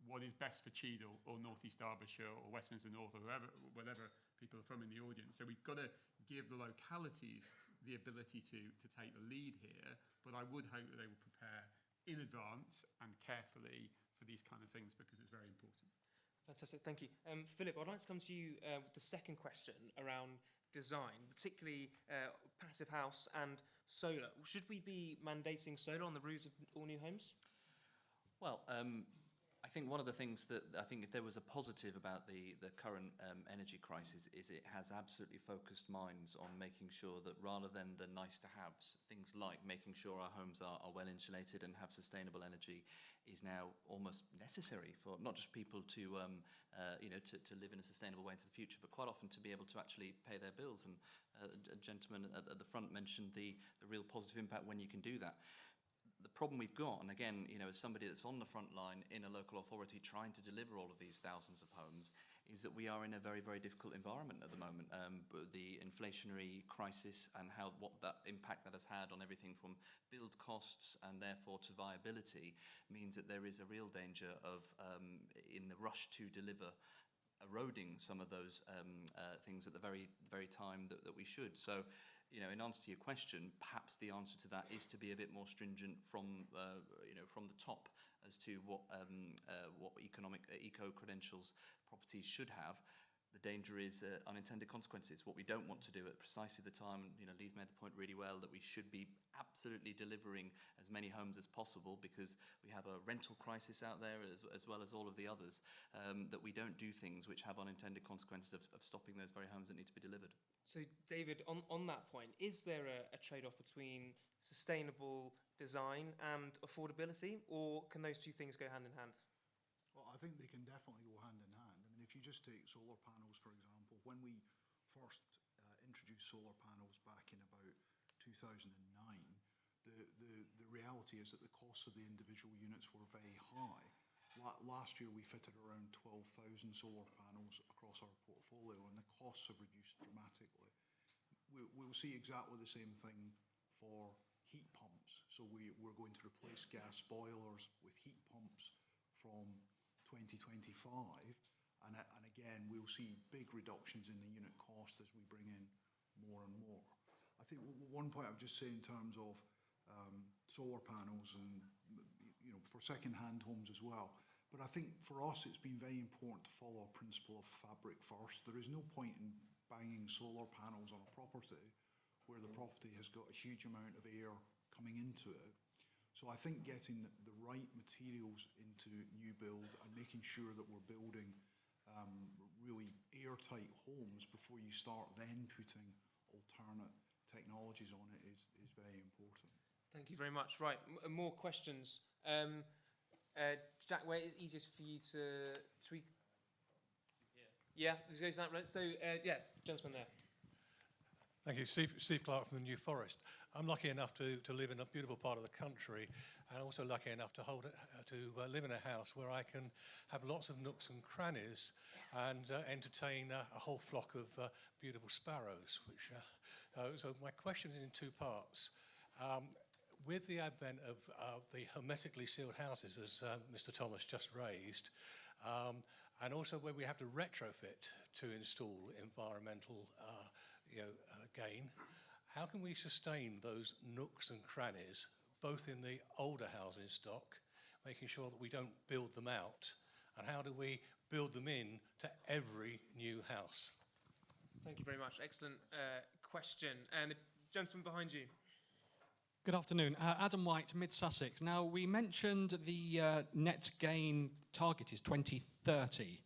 Speaker 2: what is best for Cheadle or North East Derbyshire or Westminster North or wherever people are from in the audience. So we've got to give the localities the ability to take the lead here, but I would hope that they will prepare in advance and carefully for these kind of things, because it's very important.
Speaker 1: Fantastic, thank you. Philip, I'd like to come to you with the second question around design, particularly passive house and solar. Should we be mandating solar on the roofs of all new homes?
Speaker 4: Well, I think one of the things that I think if there was a positive about the current energy crisis is it has absolutely focused minds on making sure that rather than the nice to haves, things like making sure our homes are well insulated and have sustainable energy is now almost necessary for not just people to to live in a sustainable way into the future, but quite often to be able to actually pay their bills. And a gentleman at the front mentioned the real positive impact when you can do that. The problem we've got, and again, as somebody that's on the front line in a local authority trying to deliver all of these thousands of homes, is that we are in a very, very difficult environment at the moment. The inflationary crisis and what that impact that has had on everything from build costs and therefore to viability means that there is a real danger of, in the rush to deliver, eroding some of those things at the very, very time that we should. So, in answer to your question, perhaps the answer to that is to be a bit more stringent from the top as to what eco credentials properties should have. The danger is unintended consequences. What we don't want to do at precisely the time, Lee's made the point really well, that we should be absolutely delivering as many homes as possible, because we have a rental crisis out there as well as all of the others, that we don't do things which have unintended consequences of stopping those very homes that need to be delivered.
Speaker 1: So, David, on that point, is there a trade-off between sustainable design and affordability, or can those two things go hand in hand?
Speaker 6: Well, I think they can definitely go hand in hand. I mean, if you just take solar panels, for example, when we first introduced solar panels back in about 2009, the reality is that the costs of the individual units were very high. Last year we fitted around 12,000 solar panels across our portfolio, and the costs have reduced dramatically. We'll see exactly the same thing for heat pumps. So we're going to replace gas boilers with heat pumps from 2025, and again we'll see big reductions in the unit cost as we bring in more and more. I think one point I would just say in terms of solar panels and for second-hand homes as well. But I think for us it's been very important to follow a principle of fabric first. There is no point in banging solar panels on a property where the property has got a huge amount of air coming into it. So I think getting the right materials into new build and making sure that we're building really airtight homes before you start then putting alternate technologies on it is very important.
Speaker 1: Thank you very much. Right, more questions. Jack, where is it easiest for you to tweak? Yeah, let's go to that. Right. So, yeah, gentleman there.
Speaker 10: Thank you. Steve Clark from the New Forest. I'm lucky enough to live in a beautiful part of the country, and also lucky enough to live in a house where I can have lots of nooks and crannies and entertain a whole flock of beautiful sparrows. So my question is in two parts. With the advent of the hermetically sealed houses, as Mr. Thomas just raised, and also where we have to retrofit to install environmental gain, how can we sustain those nooks and crannies, both in the older housing stock, making sure that we don't build them out, and how do we build them in to every new house?
Speaker 1: Thank you very much. Excellent question. And the gentleman behind you.
Speaker 11: Good afternoon. Adam White, Mid-Sussex. Now, we mentioned the net gain target is 2030.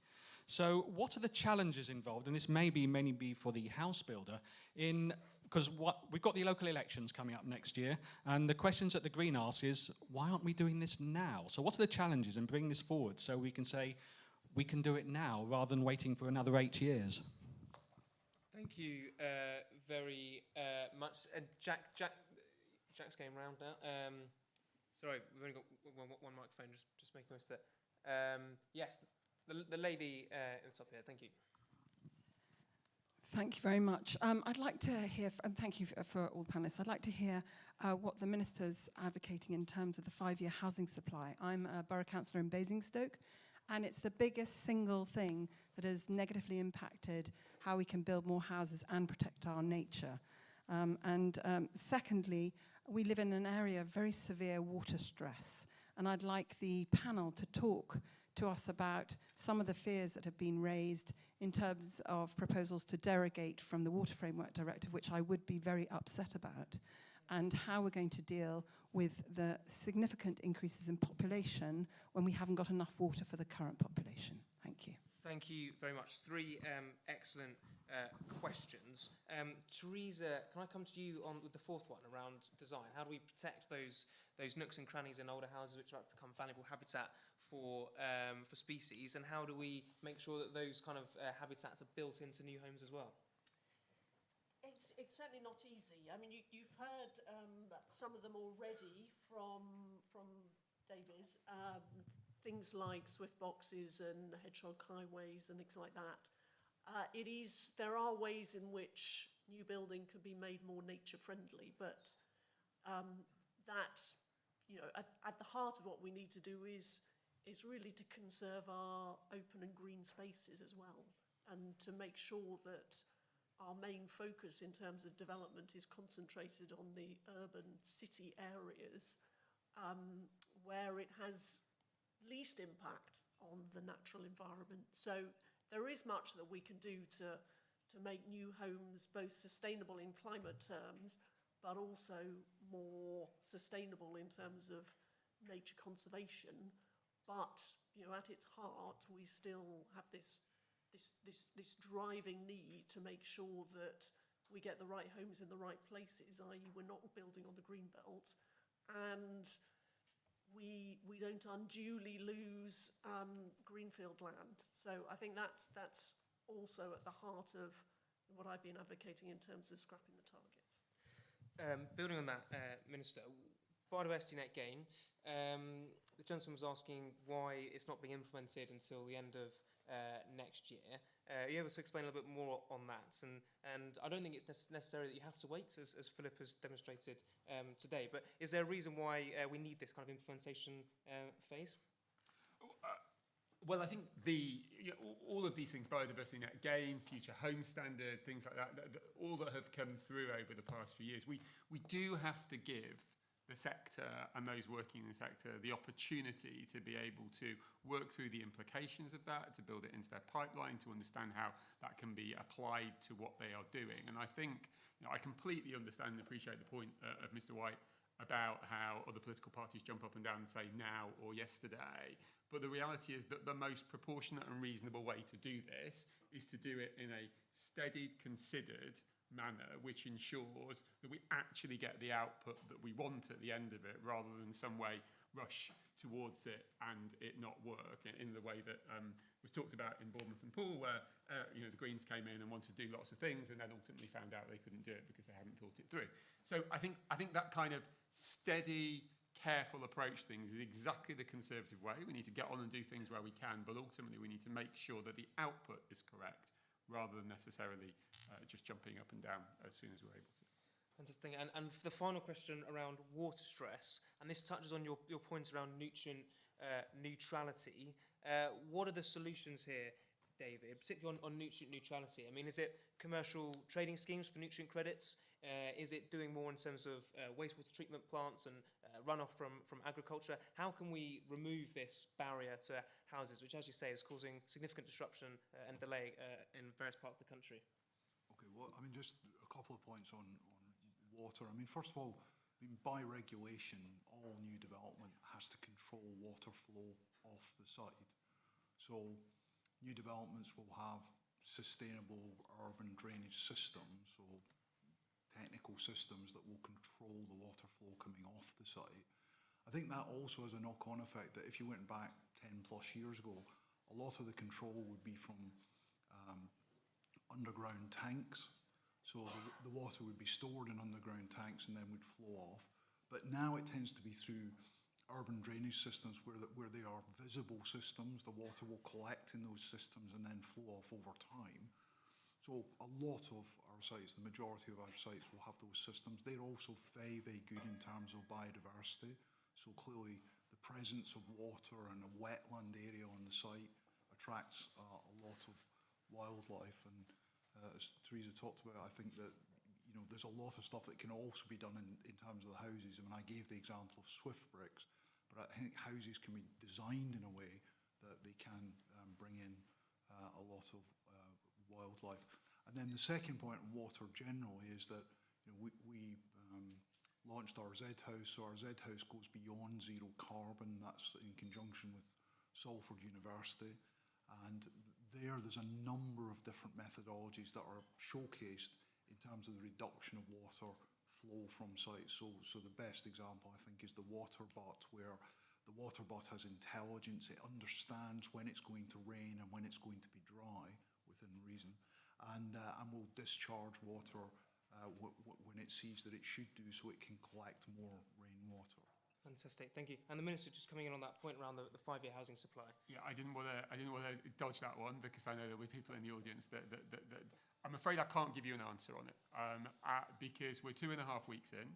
Speaker 11: So what are the challenges involved, and this may be for the house builder, because we've got the local elections coming up next year, and the questions that the Green asks is, why aren't we doing this now? So what are the challenges in bringing this forward so we can say, we can do it now rather than waiting for another 8 years?
Speaker 1: Thank you very much. And Jack's going round now. Sorry, we've only got one microphone, just make the most of it. Yes, the lady in the top here, thank you.
Speaker 12: Thank you very much. I'd like to hear, and thank you for all the panellists, I'd like to hear what the Minister's advocating in terms of the 5-year housing supply. I'm a borough councillor in Basingstoke, and it's the biggest single thing that has negatively impacted how we can build more houses and protect our nature. Secondly, we live in an area of very severe water stress, and I'd like the panel to talk to us about some of the fears that have been raised in terms of proposals to derogate from the Water Framework Directive, which I would be very upset about, and how we're going to deal with the significant increases in population when we haven't got enough water for the current population. Thank you.
Speaker 1: Thank you very much. 3 excellent questions. Theresa, can I come to you on with the 4th one around design? How do we protect those nooks and crannies in older houses which have become valuable habitat for species, and how do we make sure that those kind of habitats are built into new homes as well?
Speaker 3: It's certainly not easy. I mean, you've heard some of them already from David. Things like swift boxes and hedgehog highways and things like that. There are ways in which new building can be made more nature friendly, but at the heart of what we need to do is really to conserve our open and green spaces as well, and to make sure that our main focus in terms of development is concentrated on the urban city areas where it has least impact on the natural environment. So there is much that we can do to make new homes both sustainable in climate terms, but also more sustainable in terms of nature conservation. But at its heart, we still have this driving need to make sure that we get the right homes in the right places, i.e. we're not building on the green belt, and we don't unduly lose greenfield land. So I think that's also at the heart of what I've been advocating in terms of scrapping the targets.
Speaker 1: Building on that, Minister, biodiversity net gain, the gentleman was asking why it's not being implemented until the end of next year. Are you able to explain a little bit more on that? And I don't think it's necessary that you have to wait, as Philip has demonstrated today, but is there a reason why we need this kind of implementation phase?
Speaker 2: Well, I think all of these things, biodiversity net gain, future home standard, things like that, all that have come through over the past few years, we do have to give the sector and those working in the sector the opportunity to be able to work through the implications of that, to build it into their pipeline, to understand how that can be applied to what they are doing. And I think, I completely understand and appreciate the point of Mr. White about how other political parties jump up and down and say now or yesterday. But the reality is that the most proportionate and reasonable way to do this is to do it in a steadied, considered manner, which ensures that we actually get the output that we want at the end of it, rather than some way rush towards it and it not work in the way that was talked about in Bournemouth and Poole, where the Greens came in and wanted to do lots of things and then ultimately found out they couldn't do it because they hadn't thought it through. So I think that kind of steady, careful approach to things is exactly the Conservative way. We need to get on and do things where we can, but ultimately we need to make sure that the output is correct, rather than necessarily just jumping up and down as soon as we're able to.
Speaker 1: Fantastic. And for the final question around water stress, and this touches on your points around nutrient neutrality, what are the solutions here, David, particularly on nutrient neutrality? I mean, is it commercial trading schemes for nutrient credits? Is it doing more in terms of wastewater treatment plants and runoff from agriculture? How can we remove this barrier to houses, which, as you say, is causing significant disruption and delay in various parts of the country?
Speaker 6: Okay, well, I mean, just a couple of points on water. I mean, first of all, by regulation, all new development has to control water flow off the site. So new developments will have sustainable urban drainage systems, so technical systems that will control the water flow coming off the site. I think that also has a knock-on effect that if you went back 10 plus years ago, a lot of the control would be from underground tanks. So the water would be stored in underground tanks and then would flow off. But now it tends to be through urban drainage systems where they are visible systems. The water will collect in those systems and then flow off over time. So a lot of our sites, the majority of our sites, will have those systems. They're also very, very good in terms of biodiversity. So clearly the presence of water and a wetland area on the site attracts a lot of wildlife. And as Theresa talked about, I think that there's a lot of stuff that can also be done in terms of the houses. I mean, I gave the example of Swift bricks, but I think houses can be designed in a way that they can bring in a lot of wildlife. And then the second point on water generally is that we launched our Z House. So our Z House goes beyond zero carbon. That's in conjunction with Salford University. And there's a number of different methodologies that are showcased in terms of the reduction of water flow from sites. So the best example, I think, is the water butt, where the water butt has intelligence. It understands when it's going to rain and when it's going to be dry within reason, and will discharge water when it sees that it should do, so it can collect more rainwater.
Speaker 1: Fantastic, thank you. And the Minister, just coming in on that point around the 5-year housing supply.
Speaker 2: Yeah, I didn't want to dodge that one, because I know there'll be people in the audience that I'm afraid I can't give you an answer on it, because we're 2.5 weeks in,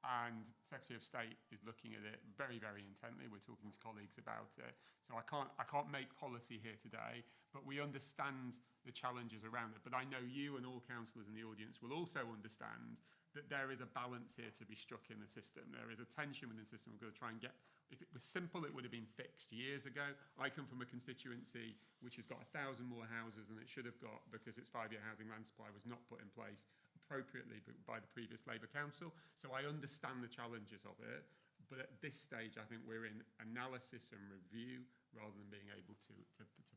Speaker 2: and Secretary of State is looking at it very, very intently. We're talking to colleagues about it. So I can't make policy here today, but we understand the challenges around it. But I know you and all councillors in the audience will also understand that there is a balance here to be struck in the system. There is a tension within the system. We're going to try and get, if it was simple, it would have been fixed years ago. I come from a constituency which has got 1,000 more houses than it should have got because its 5-year housing land supply was not put in place appropriately by the previous Labour Council. So I understand the challenges of it. But at this stage, I think we're in analysis and review rather than being able to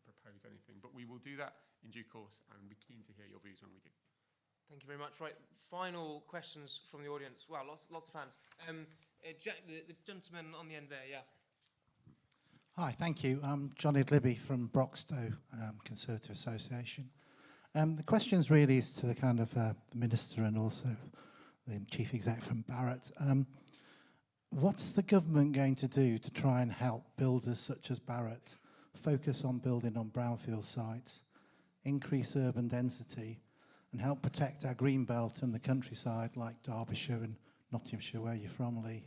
Speaker 2: propose anything. But we will do that in due course, and we'll be keen to hear your views when we do.
Speaker 1: Thank you very much. Right, final questions from the audience. Wow, lots of hands. Jack, the gentleman on the end there, yeah.
Speaker 13: Hi, thank you. I'm Johnny Libby from Broxtowe Conservative Association. The questions really is to the kind of the Minister and also the Chief Exec from Barratt. What's the government going to do to try and help builders such as Barratt focus on building on brownfield sites, increase urban density, and help protect our green belt and the countryside like Derbyshire and Nottinghamshire, where you're from, Lee?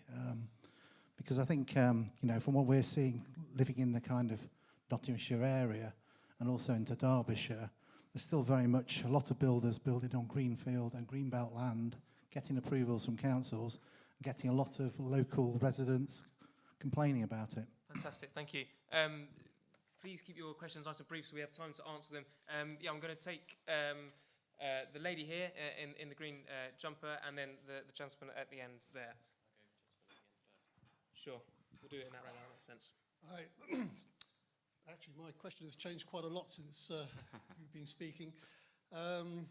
Speaker 13: Because I think, from what we're seeing, living in the kind of Nottinghamshire area and also into Derbyshire, there's still very much a lot of builders building on greenfield and greenbelt land, getting approvals from councils, getting a lot of local residents complaining about it.
Speaker 1: Fantastic, thank you. Please keep your questions nice and brief so we have time to answer them. Yeah, I'm going to take the lady here in the green jumper, and then the gentleman at the end there. Sure, we'll do it in that way, that makes sense.
Speaker 14: Actually, my question has changed quite a lot since you've been speaking. I'm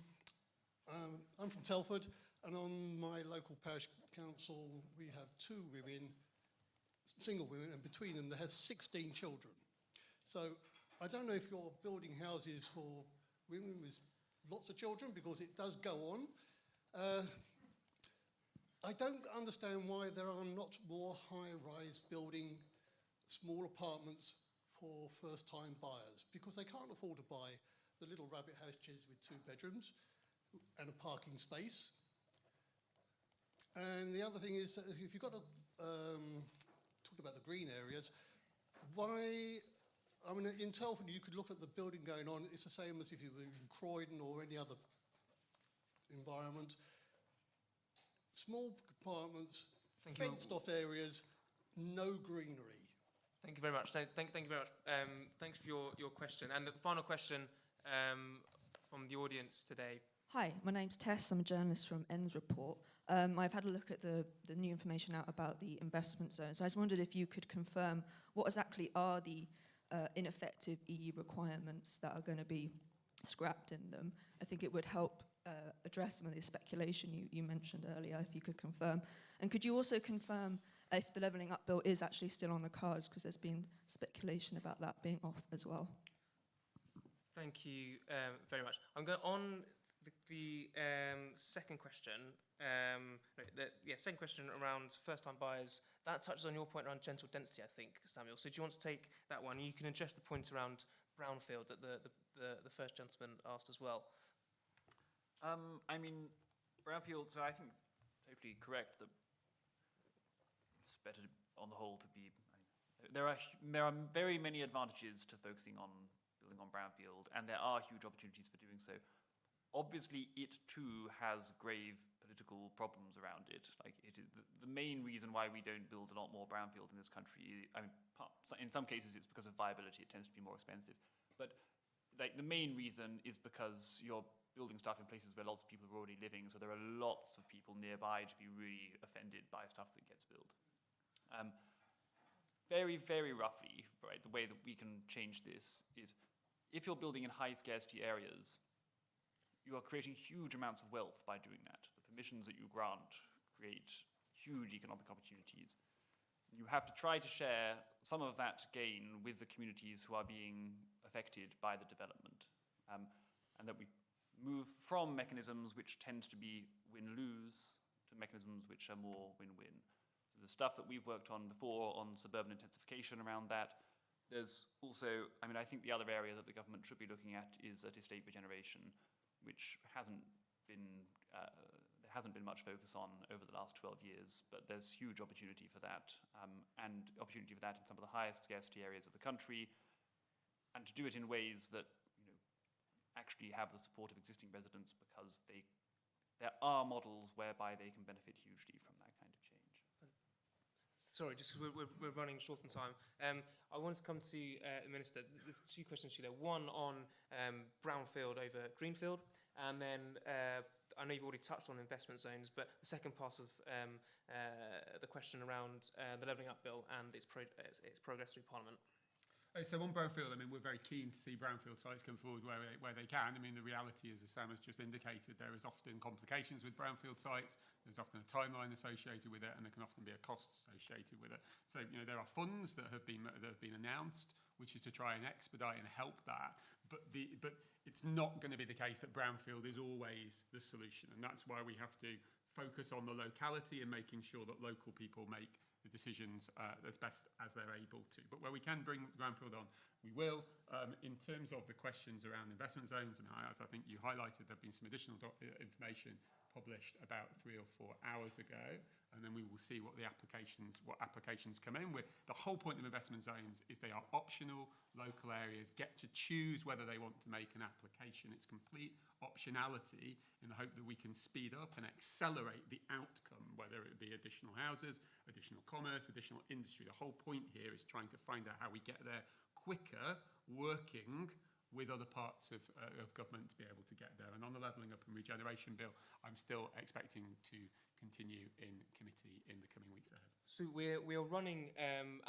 Speaker 14: from Telford, and on my local parish council, we have 2 women, single women, and between them they have 16 children. So I don't know if you're building houses for women with lots of children, because it does go on. I don't understand why there are not more high-rise building small apartments for first-time buyers, because they can't afford to buy the little rabbit houses with 2 bedrooms and a parking space. And the other thing is, that if you've got to talk about the green areas, why, I mean, in Telford you could look at the building going on, it's the same as if you were in Croydon or any other environment. Small apartments, fenced-off areas, no greenery.
Speaker 1: Thank you very much. Thank you very much. Thanks for your question. And the final question from the audience today.
Speaker 15: Hi, my name's Tess. I'm a journalist from Ends Report. I've had a look at the new information out about the investment zones. I just wondered if you could confirm what exactly are the ineffective EU requirements that are going to be scrapped in them. I think it would help address some of the speculation you mentioned earlier, if you could confirm. And could you also confirm if the Levelling Up Bill is actually still on the cards, because there's been speculation about that being off as well.
Speaker 1: Thank you very much. I'm going on the second question. Second question around first-time buyers. That touches on your point around gentle density, I think, Samuel. So do you want to take that one? You can address the point around Brownfield that the first gentleman asked as well.
Speaker 5: I mean, Brownfield, so I think totally correct that it's better on the whole to be... There are very many advantages to focusing on building on Brownfield, and there are huge opportunities for doing so. Obviously, it too has grave political problems around it. Like, it is the main reason why we don't build a lot more Brownfield in this country. I mean, in some cases it's because of viability. It tends to be more expensive. But like, the main reason is because you're building stuff in places where lots of people are already living, so there are lots of people nearby to be really offended by stuff that gets built. Very, very roughly, right, the way that we can change this is if you're building in high scarcity areas, you are creating huge amounts of wealth by doing that. The permissions that you grant create huge economic opportunities. You have to try to share some of that gain with the communities who are being affected by the development. And that we move from mechanisms which tend to be win-lose to mechanisms which are more win-win. So the stuff that we've worked on before on suburban intensification around that. There's also, I mean, I think the other area that the government should be looking at is at estate regeneration, which hasn't been, there hasn't been much focus on over the last 12 years, but there's huge opportunity for that, and opportunity for that in some of the highest scarcity areas of the country, and to do it in ways that, you know, actually have the support of existing residents, because there are models whereby they can benefit hugely from that kind of change.
Speaker 1: Sorry, just because we're running short on time. I wanted to come to the Minister. There's 2 questions to you there. One on Brownfield over Greenfield, and then I know you've already touched on investment zones, but the second part of the question around the Levelling Up Bill and its progress through Parliament.
Speaker 2: So on Brownfield, I mean, we're very keen to see Brownfield sites come forward where they can. I mean, the reality is, as Sam has just indicated, there is often complications with Brownfield sites. There's often a timeline associated with it, and there can often be a cost associated with it. So, you know, there are funds that have been announced, which is to try and expedite and help that. But it's not going to be the case that Brownfield is always the solution, and that's why we have to focus on the locality and making sure that local people make the decisions as best as they're able to. But where we can bring Brownfield on, we will. In terms of the questions around investment zones, and as I think you highlighted, there have been some additional information published about 3 or 4 hours ago, and then we will see what applications come in with. The whole point of investment zones is they are optional. Local areas get to choose whether they want to make an application. It's complete optionality in the hope that we can speed up and accelerate the outcome, whether it be additional houses, additional commerce, additional industry. The whole point here is trying to find out how we get there quicker, working with other parts of government to be able to get there. And on the Levelling Up and Regeneration Bill, I'm still expecting to continue in committee in the coming weeks ahead.
Speaker 1: So we are running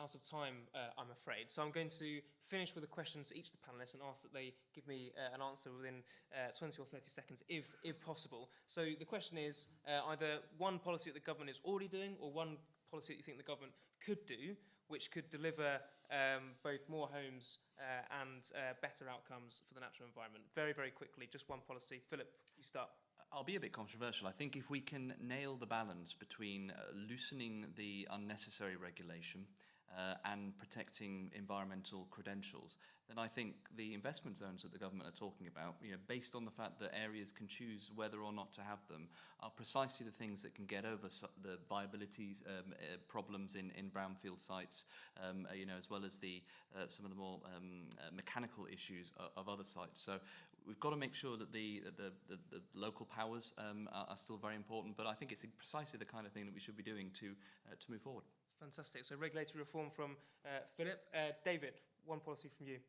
Speaker 1: out of time, I'm afraid. So I'm going to finish with a question to each of the panellists and ask that they give me an answer within 20 or 30 seconds, if possible. So the question is either one policy that the government is already doing or one policy that you think the government could do, which could deliver both more homes and better outcomes for the natural environment. Very, very quickly, just one policy. Philip, you start.
Speaker 4: I'll be a bit controversial. I think if we can nail the balance between loosening the unnecessary regulation and protecting environmental credentials, then I think the investment zones that the government are talking about, based on the fact that areas can choose whether or not to have them, are precisely the things that can get over the viability problems in brownfield sites, as well as some of the more mechanical issues of other sites. So we've got to make sure that the local powers are still very important, but I think it's precisely the kind of thing that we should be doing to move forward.
Speaker 1: Fantastic. So regulatory reform from Philip. David, one policy from you.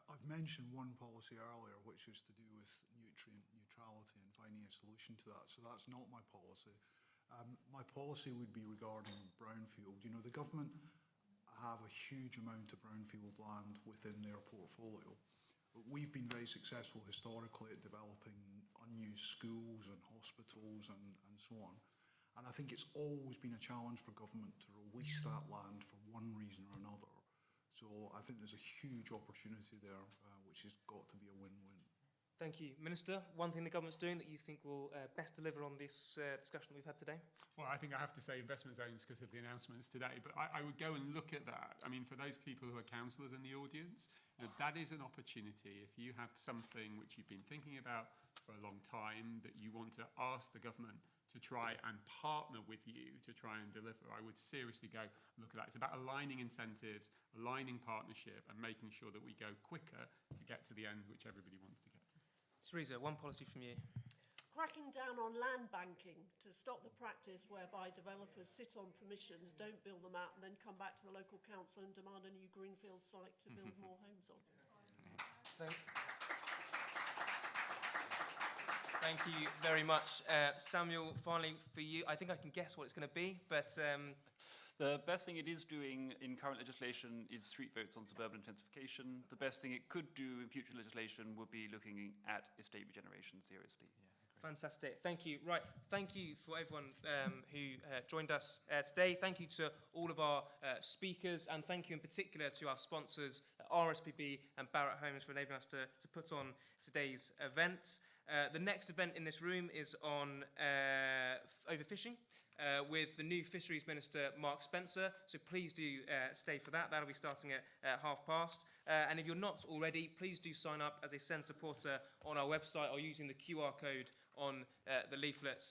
Speaker 6: I've mentioned one policy earlier, which is to do with nutrient neutrality and finding a solution to that. So that's not my policy. My policy would be regarding brownfield. The government have a huge amount of brownfield land within their portfolio. But we've been very successful historically at developing unused schools and hospitals and so on. And I think it's always been a challenge for government to release that land for one reason or another. So I think there's a huge opportunity there, which has got to be a win-win.
Speaker 1: Thank you. Minister, one thing the government's doing that you think will best deliver on this discussion we've had today?
Speaker 2: Well, I think I have to say investment zones because of the announcements today, but I would go and look at that. I mean, for those people who are councillors in the audience, that is an opportunity. If you have something which you've been thinking about for a long time that you want to ask the government to try and partner with you to try and deliver, I would seriously go look at that. It's about aligning incentives, aligning partnership, and making sure that we go quicker to get to the end which everybody wants to get to.
Speaker 1: Theresa, one policy from you.
Speaker 3: Cracking down on land banking to stop the practice whereby developers sit on permissions, don't build them out, and then come back to the local council and demand a new greenfield site to build more homes on.
Speaker 1: Thank you very much. Samuel, finally for you, I think I can guess what it's going to be, but...
Speaker 5: The best thing it is doing in current legislation is street votes on suburban intensification. The best thing it could do in future legislation would be looking at estate regeneration seriously. Yeah,
Speaker 1: fantastic. Thank you. Right. Thank you for everyone who joined us today. Thank you to all of our speakers, and thank you in particular to our sponsors, RSPB and Barratt Homes, for enabling us to put on today's event. The next event in this room is on overfishing with the new Fisheries Minister, Mark Spencer. So please do stay for that. That'll be starting at past. And if you're not already, please do sign up as a SEND supporter on our website or using the QR code on the leaflets